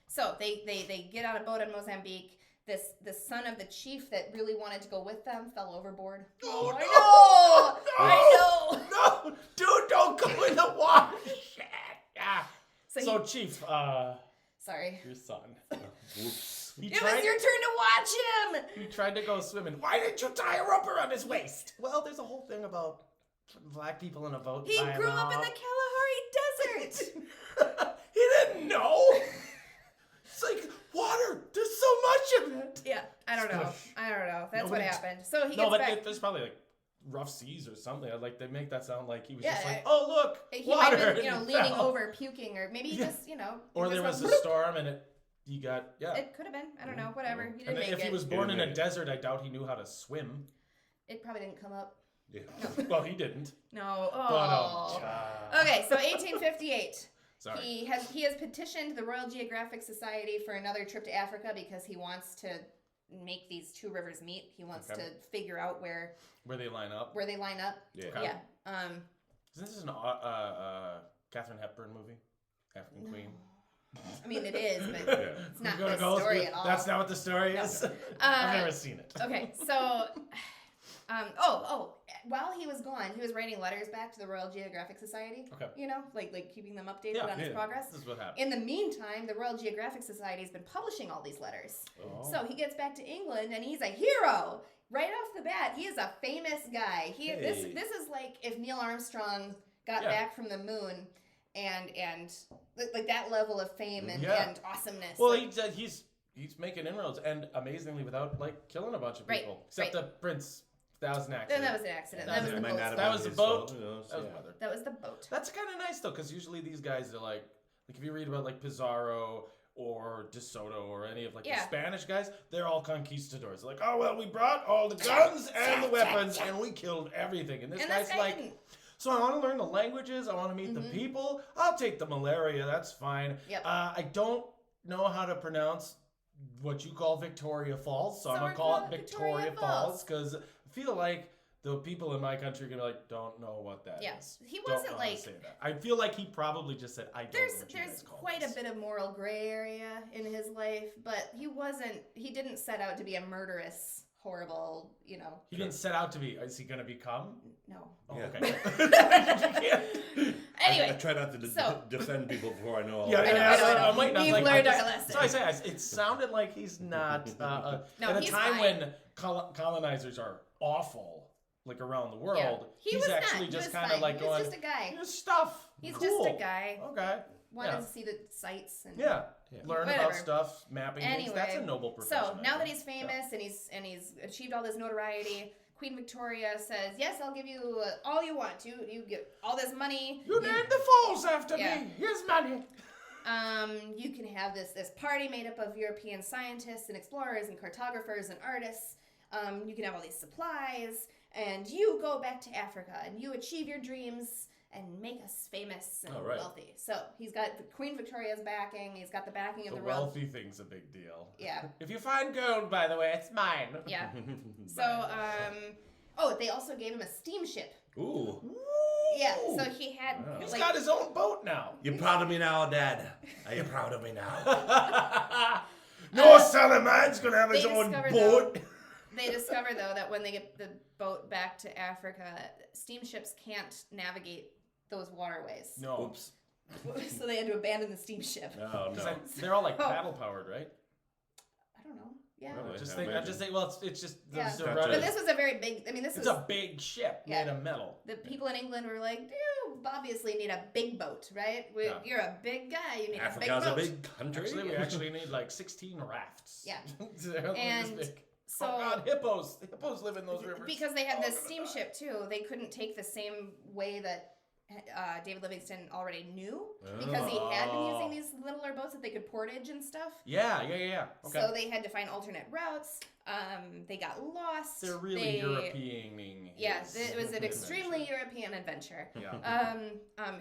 So they get on a boat in Mozambique. The son of the chief that really wanted to go with them fell overboard. Oh, I know. No, dude, don't go in the water. Shit. Yeah. So So, he- Chief, Sorry. your son. Whoops. He It was tried, your turn to watch him. he tried to go swimming. Why didn't you tie a rope around his waist? Well, there's a whole thing about black people in a boat. He tying grew up in off. the Kalahari Desert. He didn't know. It's like water. There's so much of it. Yeah, I don't know. Squish. I don't know. That's Nobody- what happened. So he No, gets but back. there's probably like rough seas or something. Like they make that sound like he was Yeah, just like, oh look, He water. might have been, and he leaning fell. over, puking, or maybe he Yeah. just, Or he there just was went a storm and he got It could have been. I don't know. Whatever. He didn't And make if he it. was born in a make it. desert, I doubt he knew how to swim. It probably didn't come up. Yeah. Well, he didn't. No. But Oh. Okay, so 1858. Sorry. He has petitioned the Royal Geographic Society for another trip to Africa because he wants to make these two rivers meet. He wants Okay. to figure out where Where they line up. they line up. Yeah. Okay. Yeah. Isn't this an Katharine Hepburn movie? African Queen. I mean, it is, but Yeah. it's not We're the gonna go story with- at all. That's not what the story No. is. I've never seen it. Okay, so, while he was gone, he was writing letters back to the Royal Geographic Society. Okay. Like keeping them updated Yeah, on his yeah. progress. This is what happened. In the meantime, the Royal Geographic Society has been publishing all these letters. Oh. So he gets back to England and he's a hero. Right off the bat, he is a famous guy. Hey. This is like if Neil Armstrong got Yeah. back from the moon and like that level of fame and, Yeah. and awesomeness. Well, Like, he's making inroads, and amazingly without like killing a bunch of Right, people, except right. the prince. That was an then accident. that was an accident. That That was was it. the Might boat. not have That been was the his boat. fault, you know, That was yeah. weather. That was the boat. That's kind of nice though, because usually these guys are like if you read about like Pizarro or De Soto or any of like Yeah. the Spanish guys, they're all conquistadors. Like, oh well, we brought all the guns and the weapons and we killed everything. And this And guy's this guy like, didn't. so I want to learn the languages. I want to meet the people. I'll take the malaria. That's fine. Yep. I don't know how to pronounce what you call Victoria Falls, so I'm So gonna we're call it calling it Victoria Victoria Falls Falls. because I feel like the people in my country are gonna be like, don't know what that is. Yeah. He Don't wasn't know how to like. say that. I feel like he probably just said, I don't know There's what you guys call quite this. a bit of moral gray area in his life, but he didn't set out to be a murderous, horrible, He didn't set out to be. Is he gonna become? no. Oh, Yeah. okay. Anyway, I try not to defend people before I know all Yeah, that. I know. I'm waiting. I was We've like, learned I our just- lesson. So I say, it sounded like he's not. No, at a he's time fine. when colonizers are awful, like around the world, He he's was actually not. He just was kind fine. of like he was going, just a guy. here's stuff. He's Cool. just a guy. Okay. Wanted Yeah. to see the sights and Yeah. Yeah. Learn Whatever. about stuff, mapping things. That's a Anyway, noble profession. So now I that think. he's famous and he's achieved all this notoriety, Queen Victoria says, "Yes, I'll give you all you want to. You get all this money. You named the falls after Yeah. me. Here's money. You can have this party made up of European scientists and explorers and cartographers and artists. You can have all these supplies, and you go back to Africa and you achieve your dreams and make us famous and Oh, right. wealthy." So he's got Queen Victoria's backing. He's got the backing of The the royal. wealthy thing's a big deal. Yeah. If you find gold, by the way, it's mine. Yeah. So, they also gave him a steamship. Ooh. Yeah, so he had Wow. He's like, got his own boat now. You proud of me now, Dad? Are you proud of me now? No son of mine's gonna have his they own discovered, boat. They discover though that when they get the boat back to Africa, steamships can't navigate those waterways. No. Oops. So they had to abandon the steamship. Oh, no. They're all like Oh. paddle powered, right? I don't know. Yeah. Really? I just I think. imagine. Well, it's just. Yeah. There's a But But rudder. this was a very big. I mean, this It's was a big ship Yeah. made of metal. the people in England were like, "You obviously need a big boat, right? Yeah. You're a big guy. You need Africa's a a big boat." big country. Actually, we actually need like 16 rafts. Yeah. They're like And this big. so Oh God, hippos! The hippos live in those rivers. because they had Oh, this I'm gonna steamship too, they couldn't take the same way that David Livingstone already knew because he had been using these littler boats that they could portage and stuff. Yeah. Okay. So they had to find alternate routes. They got lost. They're really Europeaning. Yeah, his it was an adventure. extremely European adventure. Yeah.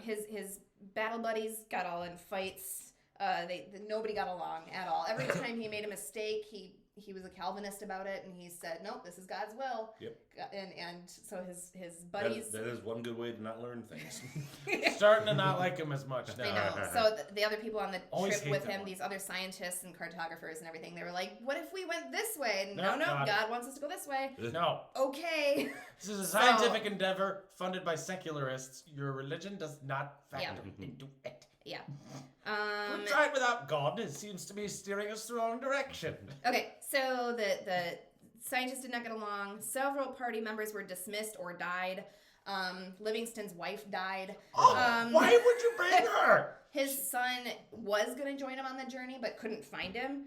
His battle buddies got all in fights. Nobody got along at all. Every time he made a mistake, he was a Calvinist about it, and he said, "Nope, this is God's will." Yep. And so his buddies. That is one good way to not learn things. Starting to not like him as much now. I know. So the other people on the Always trip hate with that him, one. these other scientists and cartographers and everything, they were like, "What if we went this way?" And, No, no, God. God wants us to go this way. No. Okay. This is a scientific endeavor funded by secularists. Your religion does not factor into it. Yeah. We tried without God. It seems to be steering us the wrong direction. Okay, so the scientists did not get along. Several party members were dismissed or died. Livingstone's wife died. Oh, why would you bring her? His son was going to join him on the journey, but couldn't find him.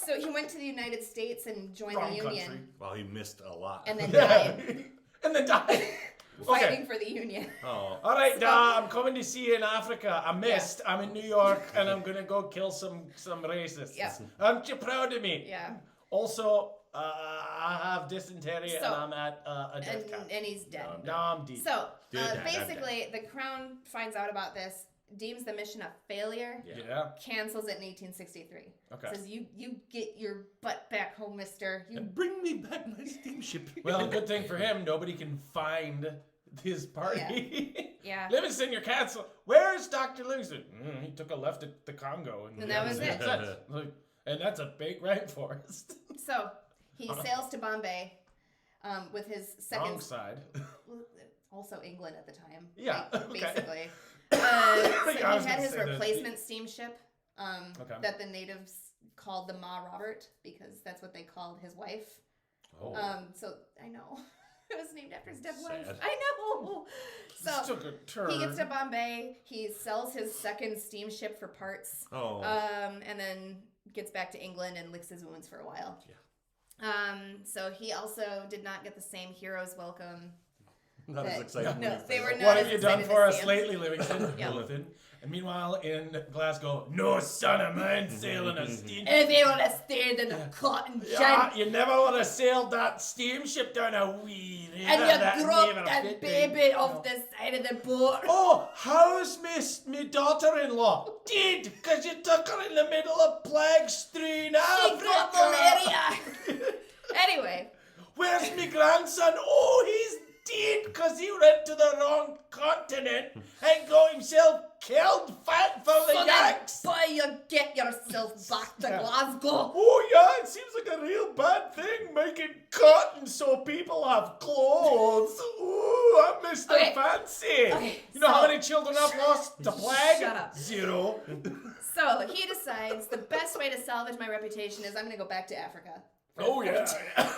So he went to the United States and joined Wrong the Union. country. Well, he missed a lot. And then died, And then died. fighting for the Union. Oh. All right, I'm coming to see you in Africa. I missed. I'm in New York, and I'm gonna go kill some racists. Yeah. Aren't you proud of me? Yeah. Also, I have dysentery, and So- I'm at a death camp. And he's dead. Now I'm deep. So Dude, I'm basically, the crown finds out about this, deems the mission a failure, Yeah. cancels it in 1863. Okay. Says you get your butt back home, mister. You And bring me back my steamship. Well, good thing for him, nobody can find his party. Yeah. Livingston, you're canceled. Where is Dr. Livingston? He took a left at the Congo. And that was it. And that's a big rainforest. So he sails to Bombay with his second, Wrong side. also England at the time. Yeah, like, okay. basically. I So was he gonna had his say the- replacement steamship Okay. that the natives called the Ma Robert because that's what they called his wife. Oh. So I know. It was named after his dead wife. Sad. I know. This So took a turn. he gets to Bombay. He sells his second steamship for parts. Oh. And then gets back to England and licks his wounds for a while. Yeah. So he also did not get the same hero's welcome. Not as exciting. No, they were not. What as have you done excited for to us see him. lately, Livingston? Yeah. Nothing. And meanwhile, in Glasgow, no son of mine sailing a steam. If you would have stayed in the cotton gin Yeah, you never would have sailed that steamship down a wee river. and that you dropped never that fit baby in. off the side of the boat. Oh, how's me daughter-in-law? Dead, because you took her in the middle of plague strewn She Africa. got malaria. Anyway, Where's my grandson? Oh, he's dead because he went to the wrong continent and got himself killed fighting for the So then, Yanks. boy, you get yourself back to Glasgow. Oh yeah, it seems like a real bad thing making cotton so people have clothes. Ooh, I'm Mr. Okay. Fancy. Okay, You know how so- many children I've lost to plague? Shut up. 0. So he decides the best way to salvage my reputation is I'm going to go back to Africa. Oh yeah.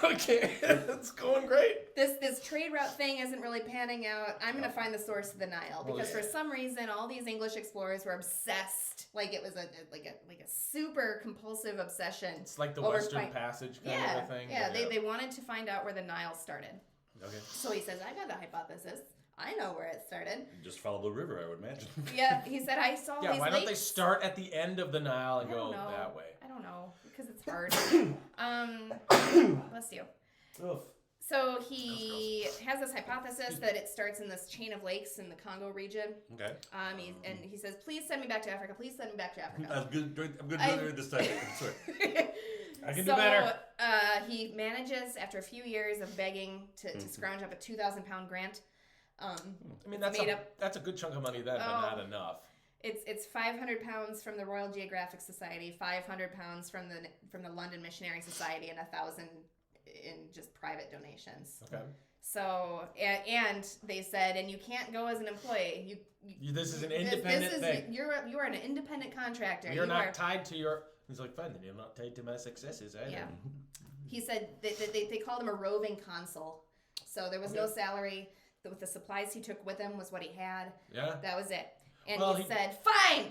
Okay, it's going great. This trade route thing isn't really panning out. I'm going to find the source of the Nile because for some reason all these English explorers were obsessed. Like it was a super compulsive obsession. It's like the over Western Passage kind of a thing. Yeah, they wanted to find out where the Nile started. Okay. So he says, I got a hypothesis. I know where it started. Just follow the river, I would imagine. Yeah, he said, I saw Yeah, these why don't they lakes." start at the end of the Nile and I go don't know. that way? I don't know, because it's hard. Bless you. Oof. So he has this hypothesis that it starts in this chain of lakes in the Congo region. Okay. And he says, please send me back to Africa. Please send me back to Africa. I'm good to do it this time. I swear. I can do better. He manages, after a few years of begging, to scrounge up a 2,000-pound grant. I mean, that's a good chunk of money then, but not enough. It's 500 pounds from the Royal Geographic Society, 500 pounds from the London Missionary Society, and 1,000 in just private donations. Okay. So and they said, and you can't go as an employee. This is an independent thing. You are an independent contractor. You're not tied to your. He's like, fine, then you're not tied to my successes either. Yeah. He said they called him a roving consul. So there was no salary. With the supplies he took with him was what he had. Yeah. That was it. And Well, he said, fine,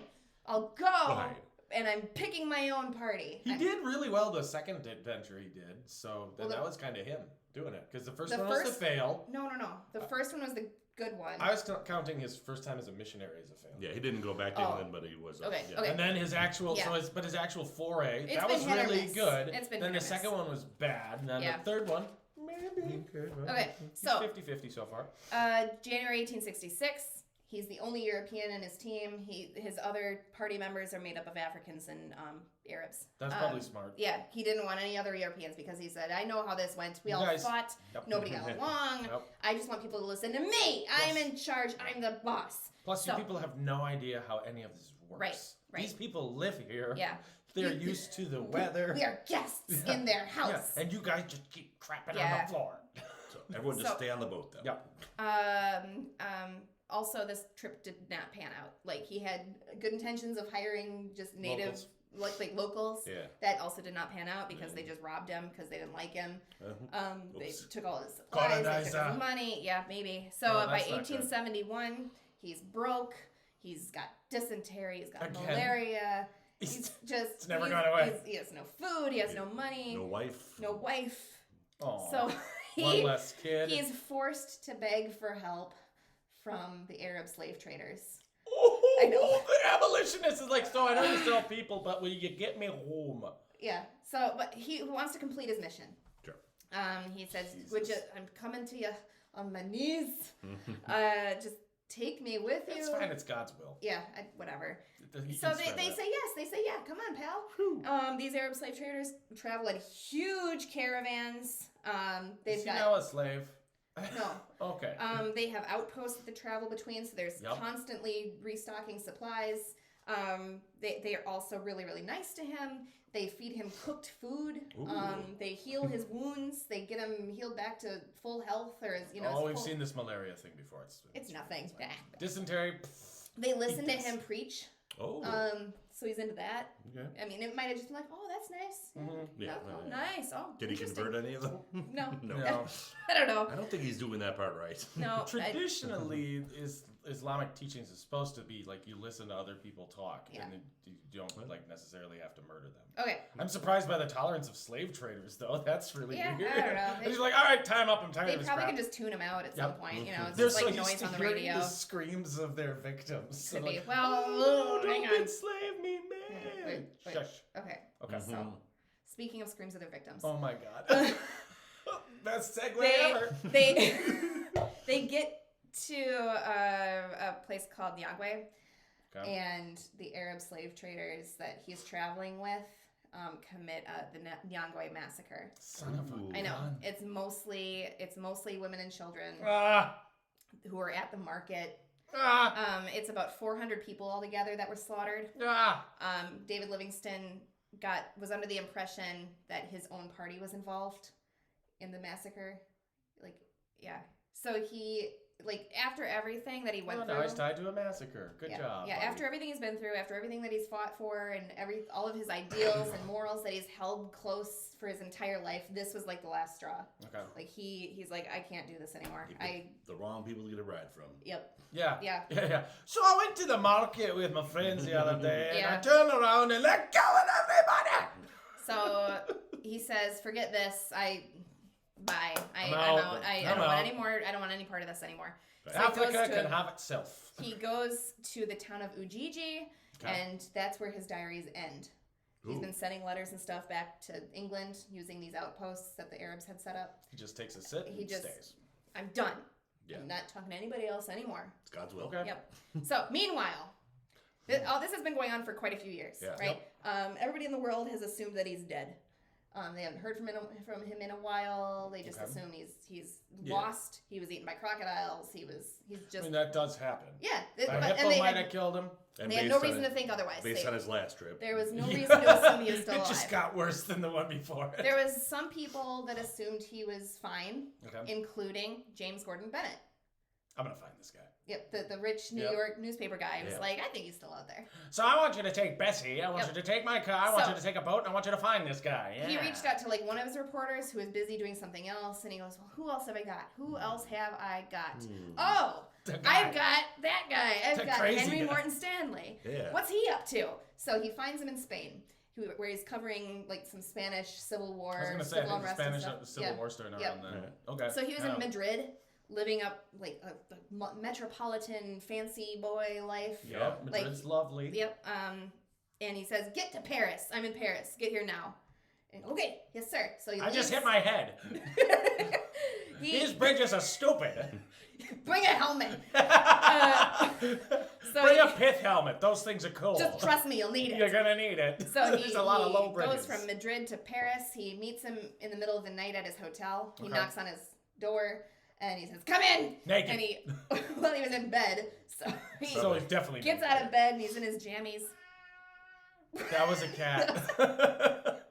I'll go. Fine. And I'm picking my own party. He did really well the second adventure he did, so then that was kind of him doing it. Because the first one was to fail. No. The first one was the good one. I was counting his first time as a missionary as a fail. Yeah, he didn't go back to England, but he was. Okay. And then his actual, his actual foray, that was been hit or really miss. good. It's been then hit the or second miss. one was bad, and then the third one, maybe. Okay, so 50-50 so far. January 1866. He's the only European in his team. His other party members are made up of Africans and Arabs. That's probably smart. Yeah, he didn't want any other Europeans because he said, I know how this went. We all fought. Yep. Nobody got along. Yep. I just want people to listen to me. I'm in charge. I'm the boss. Plus, you people have no idea how any of this works. Right. These people live here. Yeah. They're used to the weather. We are guests in their house. Yeah. And you guys just keep crapping on the floor. So everyone just stay on the boat, though. Yep. Also, this trip did not pan out. Like, he had good intentions of hiring just native, like locals. Yeah. That also did not pan out because they just robbed him because they didn't like him. They took all his Colonizer. supplies, they took his money. Yeah, maybe. So by 1871, he's broke. He's got dysentery. He's got malaria. He's just it's never gone away. He has no food. He has no money. No wife. No wife. Aww. So one less kid. He's forced to beg for help from the Arab slave traders. Oh, I know. The abolitionist is like, so I know you sell people, but will you get me home? Yeah. So, but he wants to complete his mission. Sure. He says, "Would you? I'm coming to you on my knees. Just take me with you." It's fine. It's God's will. Yeah. Whatever. He So can they spread that. say yes. They say yeah. Come on, pal. These Arab slave traders travel in huge caravans. They've Is he got now a slave? no. Okay. They have outposts that travel between, so there's constantly restocking supplies. They are also really, really nice to him. They feed him cooked food. They heal his wounds. They get him healed back to full health, or we've seen this malaria thing before. It's nothing. Dysentery. They listen to him preach. Oh. So he's into that. Okay. I mean, it might have just been like, oh, that's nice. Yeah. Oh, nice. Oh, Did he convert any of them? No. No. I don't know. I don't think he's doing that part right. No. Traditionally, Islamic teachings is supposed to be like you listen to other people talk, and you don't like necessarily have to murder them. Okay. I'm surprised by the tolerance of slave traders, though. That's really weird. I don't know. He's like, all right, time up. I'm tired They of this probably crap. can just tune him out at some point. It's They're just so like used noise to on the hearing radio. the screams of their victims. Could So be. like, Well, hang don't on. enslave me, man. Wait. Shush. Okay. Okay. So, speaking of screams of their victims, Oh my god. Best segue ever. they get to a place called Nyangwe, Okay. and the Arab slave traders that he's traveling with, commit the Nyangwe massacre. Son of a I know gun. it's mostly women and children who are at the market. It's about 400 people altogether that were slaughtered. David Livingstone was under the impression that his own party was involved in the massacre. So he, after everything that he went through. Now he's tied to a massacre. Good job. Yeah, buddy. after everything he's been through, after everything that he's fought for, and all of his ideals and morals that he's held close for his entire life, this was the last straw. Okay. He's like, I can't do this anymore. The wrong people to get a ride from. Yep. Yeah. So I went to the market with my friends the other day, and I Yeah. turned around and let go of everybody. So he says, forget this. Bye. I'm out. out. I don't want any more. I don't want any part of this anymore. So he Africa goes to can have itself. He goes to the town of Ujiji, and that's where his diaries end. He's been sending letters and stuff back to England using these outposts that the Arabs had set up. He just takes a sip and stays. I'm done. Yeah. I'm not talking to anybody else anymore. It's God's will. Okay. Yep. So, meanwhile, all this has been going on for quite a few years, right? Everybody in the world has assumed that he's dead. They haven't heard from him in a while. They just assume he's lost. He was eaten by crocodiles. He's just. I mean, that does happen. Yeah. A hippo might have killed him. And they had no reason to think otherwise. Based on his last trip. There was no reason to assume he was still alive. It just got worse than the one before. There was some people that assumed he was fine, including James Gordon Bennett. I'm going to find this guy. Yep, the rich New York newspaper guy was like, I think he's still out there. So I want you to take Bessie. I want you to take my car. I want you to take a boat. And I want you to find this guy. Yeah. He reached out to one of his reporters who was busy doing something else, and he goes, well, who else have I got? Who else have I got? Oh, I've got that guy. I've got Henry Morton Stanley. Yeah. What's he up to? So he finds him in Spain, where he's covering some Spanish Civil War. I was going to say, I think the Spanish Civil War starting around then. Okay. So he was in Madrid, living up a metropolitan fancy boy life. Yeah, Madrid's lovely. Yep. And he says, "Get to Paris. I'm in Paris. Get here now." And, okay, yes, sir. So he leaves. Just hit my head. These bridges are stupid. Bring a helmet. Bring a pith helmet. Those things are cool. Just trust me, you'll need it. You're gonna need it. So There's a lot of low he bridges. goes from Madrid to Paris. He meets him in the middle of the night at his hotel. He knocks on his door. And he says, "Come in." Naked. And he was in bed, so he he's definitely gets naked. out of bed and he's in his jammies. That was a cat.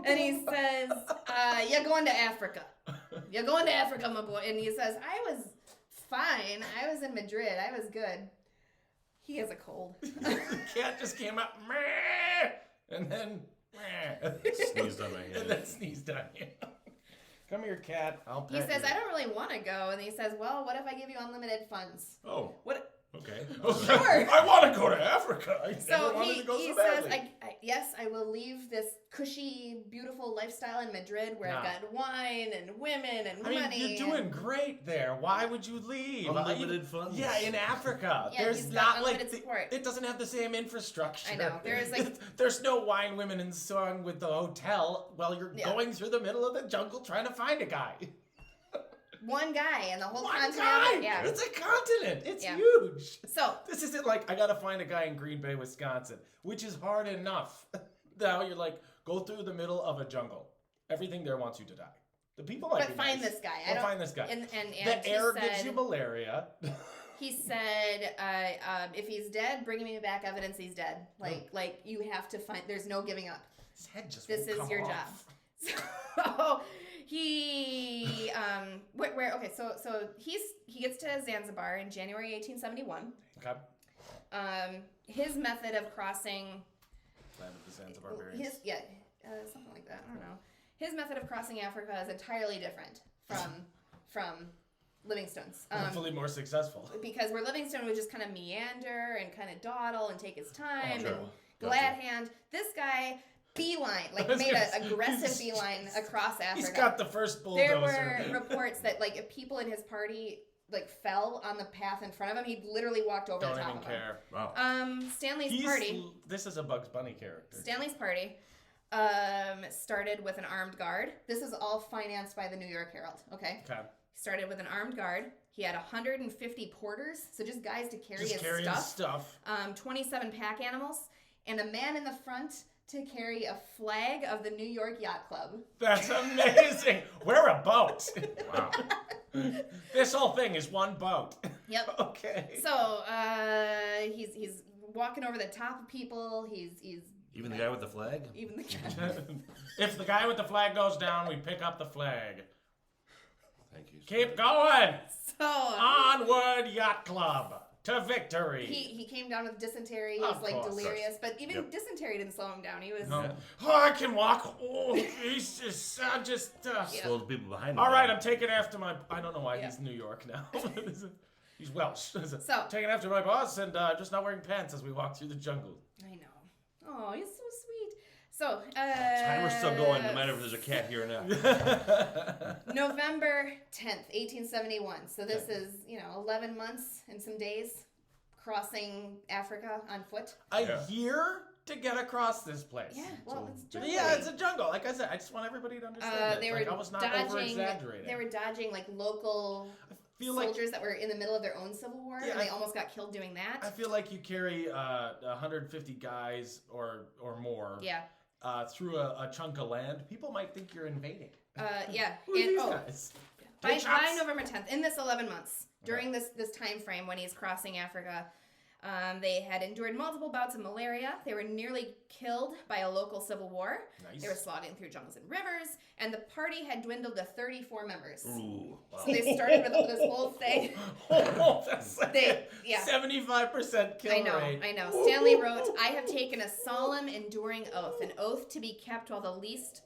And he says, "You're going to Africa. You're going to Africa, my boy." And he says, "I was fine. I was in Madrid. I was good." He has a cold. The cat just came up, meh, and then Sneezed on my hand. And then sneezed on you. Come here, cat. I'll He pet says, you. "I don't really want to go." And he says, "Well, what if I give you unlimited funds?" Oh. What? Okay. Sure. I want to go to Africa. I So never wanted to go he so says, badly. yes, I will leave this cushy, beautiful lifestyle in Madrid where I've got wine and women and money. You're doing great there. Why would you leave? Unlimited funds. Yeah, in Africa. Yeah, there's he's got not unlimited support. it doesn't have the same infrastructure. I know. There's no wine, women, and song with the hotel while you're going through the middle of the jungle trying to find a guy. One guy and the whole continent. Guy. Yeah. It's a continent. It's huge. So this isn't like I gotta find a guy in Green Bay, Wisconsin, which is hard enough. Now you're like, go through the middle of a jungle. Everything there wants you to die. The people might but be find nice. this guy. But find this guy. And the air gives you malaria. He said, if he's dead, bring me back evidence he's dead. Like you have to find. There's no giving up. His head just This won't is come your off. job. So he okay, so he gets to Zanzibar in January 1871. Okay. His method of crossing Land of the Zanzibar berries. something like that. I don't know. His method of crossing Africa is entirely different from Livingstone's. Hopefully more successful. Because where Livingstone would just kind of meander and kind of dawdle and take his time and Gotcha. glad hand, this guy beeline, made an aggressive beeline across Africa. He's got the first bulldozer. There were reports that if people in his party fell on the path in front of him, he literally walked over the top of them. Don't even care. Wow. Stanley's party. This is a Bugs Bunny character. Stanley's party started with an armed guard. This is all financed by the New York Herald. Okay. Started with an armed guard. He had 150 porters, so just guys to carry his stuff. 27 pack animals, and a man in the front to carry a flag of the New York Yacht Club. That's amazing. We're a boat. Wow. This whole thing is one boat. Yep. Okay. So he's walking over the top of people. He's Even the guy with the flag? even the guy. If the guy with the flag goes down, we pick up the flag. Thank you. Keep going. So Onward, Yacht Club, to victory. he came down with dysentery. He Of was like course. delirious, but even Yep. dysentery didn't slow him down. He was No. Oh, I can walk. Oh, he's just, Slow the people behind him. All right, down. I'm taking after my. I don't know why Yeah. he's New York now. He's Welsh. So- taking after my boss and just not wearing pants as we walk through the jungle. I know. Oh, he's so sweet. So Timer's still going, no matter if there's a cat here or not. November 10th, 1871. So this is 11 months and some days crossing Africa on foot. A year to get across this place. Yeah, well, it's jungle. Yeah, it's a jungle. Like I said, I just want everybody to understand that. They Like, were I was not dodging. over-exaggerating. They were dodging like local feel like soldiers that were in the middle of their own civil war, Yeah, and they almost got killed doing that. I feel like you carry 150 guys or more Yeah. Through a chunk of land. People might think you're invading. Yeah. Who are And these oh, guys? by Take shots. November 10th, in this 11 months, during this time frame when he's crossing Africa, they had endured multiple bouts of malaria. They were nearly killed by a local civil war. Nice. They were slogging through jungles and rivers, and the party had dwindled to 34 members. Ooh, wow. So they started with this whole thing. Oh, that's like They- yeah. 75% kill rate. I know. Stanley wrote, "I have taken a solemn, enduring oath, an oath to be kept while the least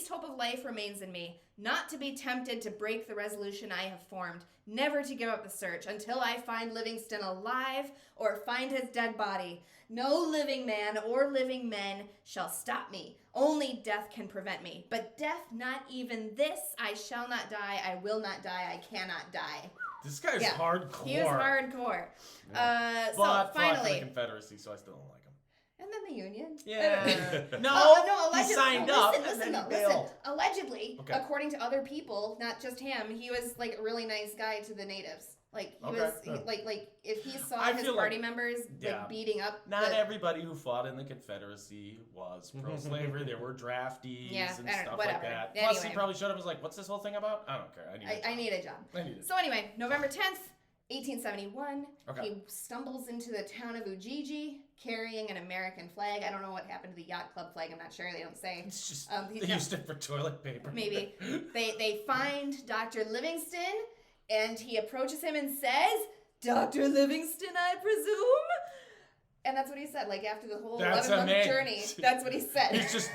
hope of life remains in me, not to be tempted to break the resolution I have formed, never to give up the search until I find Livingstone alive or find his dead body. No living man or living men shall stop me. Only death can prevent me. But death, not even this, I shall not die, I will not die, I cannot die." This guy's Yeah. hardcore. He was hardcore. But So fought for the finally, Confederacy, so I still don't like him. and then the Union. Yeah. No, Oh, no, he signed up and then he bailed. Allegedly, Okay. according to other people, not just him, he was like a really nice guy to the natives. Like he Okay, was yeah. like if he saw I his feel party like- members yeah. like beating up Not the, everybody who fought in the Confederacy was pro-slavery. There were draftees Yeah, and I don't- stuff whatever. like that. Plus, he Anyway. probably showed up and was like, what's this whole thing about? I don't care. I need a job. I need a job. I need a So anyway, November 10th, 1871, Okay. he stumbles into the town of Ujiji carrying an American flag. I don't know what happened to the yacht club flag. I'm not sure. They don't say. It's just, He- they no. used it for toilet paper. Maybe. They find Dr. Livingstone, and he approaches him and says, "Dr. Livingstone, I presume?" And that's what he said. Like after the whole That's 11-month amazing. journey, that's what he said. He's just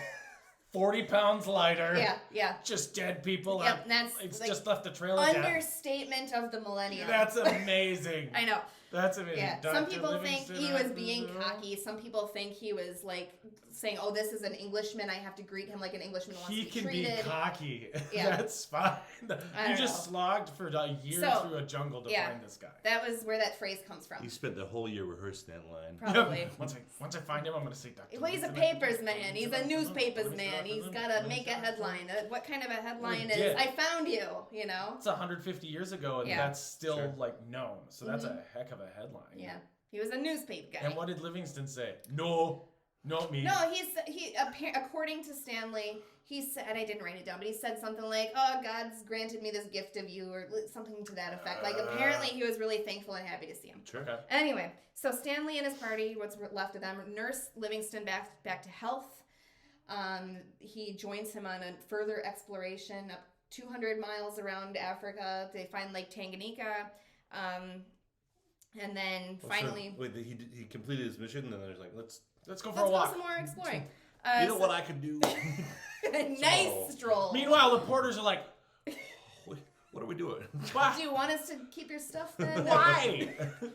40 pounds lighter. yeah. Just dead people. Yep, that's it's like just left the trail of death. Understatement of the millennium. That's amazing. I know. That's amazing. Yeah. Dr. Some people think Livingstone, he I was being presume. cocky. Some people think he was like saying, "Oh, this is an Englishman. I have to greet him like an Englishman wants He to be can treated." be cocky. Yeah. That's fine. I You don't just know. slogged for a year So, through a jungle to yeah. find this guy. That was where that phrase comes from. He spent the whole year rehearsing that line. Probably. Yep. Once I find him, I'm gonna say Dr. Well, he's a Livingstone. papers man. He's a newspapers man. He's got to make a headline. What kind of a headline is, did. "I found you," you know? It's 150 years ago, and Yeah. that's still Sure. like known. So that's a heck of a headline. Yeah. He was a newspaper guy. And what did Livingston say? No, not me. No, according to Stanley, he said, I didn't write it down, but he said something like, "Oh, God's granted me this gift of you," or something to that effect. Like apparently he was really thankful and happy to see him. Sure. Okay. Anyway, so Stanley and his party, what's left of them, nurse Livingstone back to health. He joins him on a further exploration up 200 miles around Africa. They find Lake Tanganyika. And then finally, Wait, he completed his mission, and then there's like, let's. Let's go for a let's go walk. some more exploring. You know what I could do? Nice stroll. Meanwhile, the porters are like, What are we doing? "Why? Do you want us to keep your stuff then? Why? Do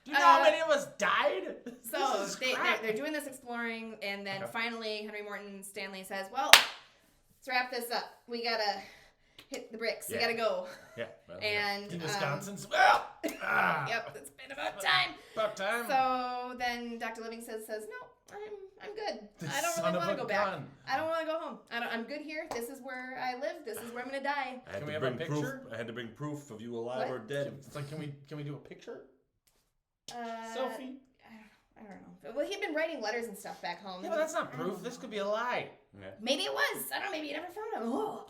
you know how many of us died?" So This is crap. they're doing this exploring, and then Okay. finally Henry Morton Stanley says, "Well, let's wrap this up. We gotta hit the bricks. We Yeah. gotta go." Yeah. Well, And In Wisconsin's, well, yep, it's been about time. about time. So then Dr. Livingstone says, "No, I'm good. This I don't son really of want to a go back. gun. I don't want to go home. I'm good here. This is where I live. This is where I'm gonna die." I had Can we to have a bring proof. picture? I had to bring proof of you alive What? or dead. It's like, can we do a picture? Uh, Selfie? I don't know. Well, he'd been writing letters and stuff back home. Yeah, but that's not proof. This could be a lie. Yeah. Maybe it was. I don't know. Maybe you never found him. Oh.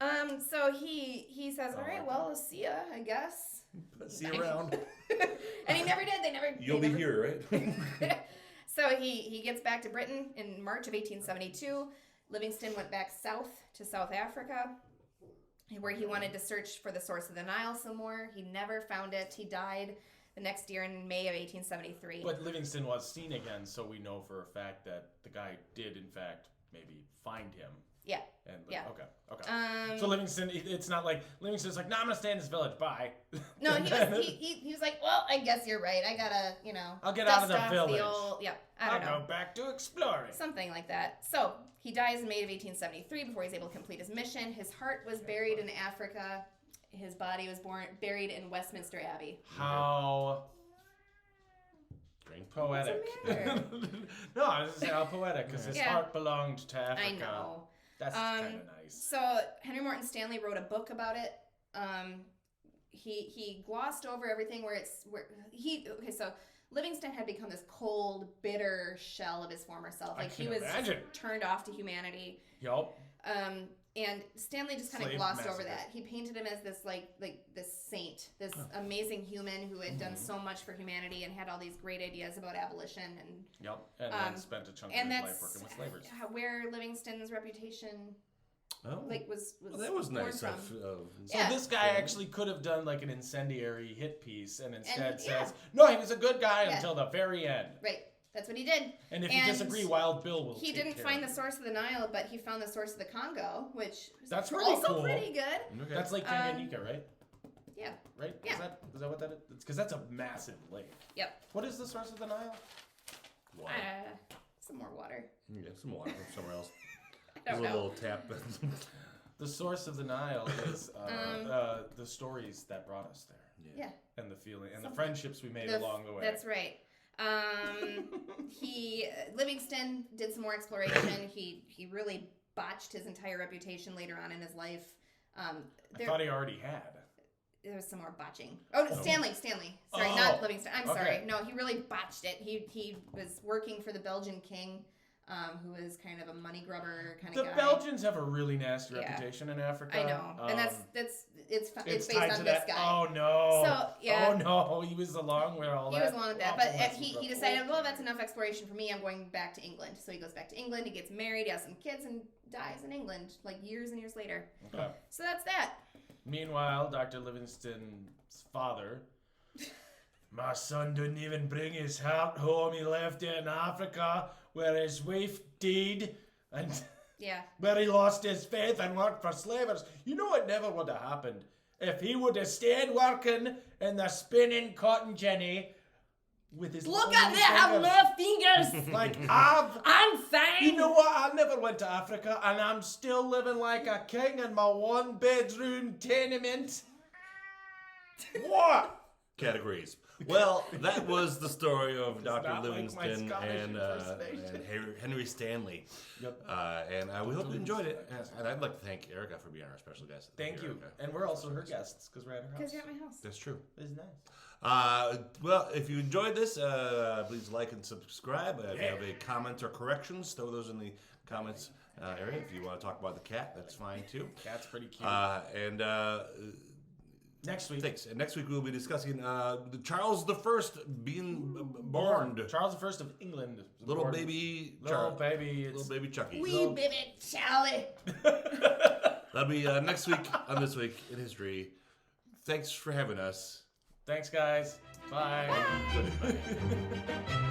I don't know. So he says, all right, well, I'll see ya, I guess. See you around. And he never did. You'll be here, right? So he gets back to Britain in March of 1872. Livingstone went back south to South Africa, where he wanted to search for the source of the Nile some more. He never found it. He died the next year in May of 1873. But Livingstone was seen again, so we know for a fact that the guy did, in fact, maybe find him. Yeah. And Yeah. Okay. So Livingstone, it's not like Livingstone's like, no, I'm gonna stay in this village. Bye. No, he was like, well, I guess you're right. I gotta, I'll get out of dust the off village. I don't know. I'll go back to exploring. Something like that. So he dies in May of 1873 before he's able to complete his mission. His heart was buried in Africa. His body was buried in Westminster Abbey. How poetic. What's the matter? No, I was just saying how poetic, because his heart belonged to Africa. I know. That's kind of nice. So Henry Morton Stanley wrote a book about it. He glossed over everything so Livingstone had become this cold, bitter shell of his former self. Like he was turned off to humanity. Yup. And Stanley just kind of glossed over that. He painted him as this like this saint, this amazing human who had done so much for humanity and had all these great ideas about abolition and and then spent a chunk of his life working with slavers. Where Livingstone's reputation was that was born nice. from. So this guy actually could have done like an incendiary hit piece and instead says, no, he was a good guy until the very end. Right. That's what he did. And if you disagree, Wild Bill will He didn't find the source of the Nile, but he found the source of the Congo, which that's is really also cool. pretty good. Okay. That's Lake Tanganyika, right? Yeah. Right? Yeah. Is that what that is? Because that's a massive lake. Yep. What is the source of the Nile? Water. Some more water. Yeah, some water from somewhere else. I don't There's a know. little tap. The source of the Nile is the stories that brought us there. Yeah. And the feeling and the friendships we made along the way. That's right. Livingstone did some more exploration. He really botched his entire reputation later on in his life. I thought he already had. There was some more botching. Oh, Stanley. Sorry, not Livingstone. I'm sorry. No, he really botched it. He was working for the Belgian king, who was kind of a money grubber kind of guy. The Belgians have a really nasty reputation in Africa. I know, and it's based tied on to this that. guy. Oh no! So yeah. Oh no! He was along with all that. He was along with that, but he decided, well, that's enough exploration for me. I'm going back to England. So he goes back to England. He gets married. He has some kids and dies in England like years and years later. Okay. So that's that. Meanwhile, Dr. Livingstone's father, my son didn't even bring his heart home. He left it in Africa where his wife died and where he lost his faith and worked for slavers. You know it never would have happened if he would have stayed working in the spinning cotton jenny with his Look at me, I have no fingers. like I'm fine. You know what? I never went to Africa and I'm still living like a king in my one-bedroom tenement. What? Categories. Well, that was the story of Dr. not like my Livingston Scottish and Henry Stanley. Yep. And we hope you enjoyed it. And I'd like to thank Erica for being our special guest. Thank you. Erica. And we're also her guests because we're at her house. Because you're at my house. That's true. It's nice. Well, if you enjoyed this, please like and subscribe. If you have any comments or corrections, throw those in the comments area. If you want to talk about the cat, that's fine too. Cat's pretty cute. Next week. Thanks. And next week we'll be discussing Charles I being born. Charles I of England. Little baby Chucky. Wee baby Charlie. That'll be next week on This Week in History. Thanks for having us. Thanks, guys. Bye. Goodbye.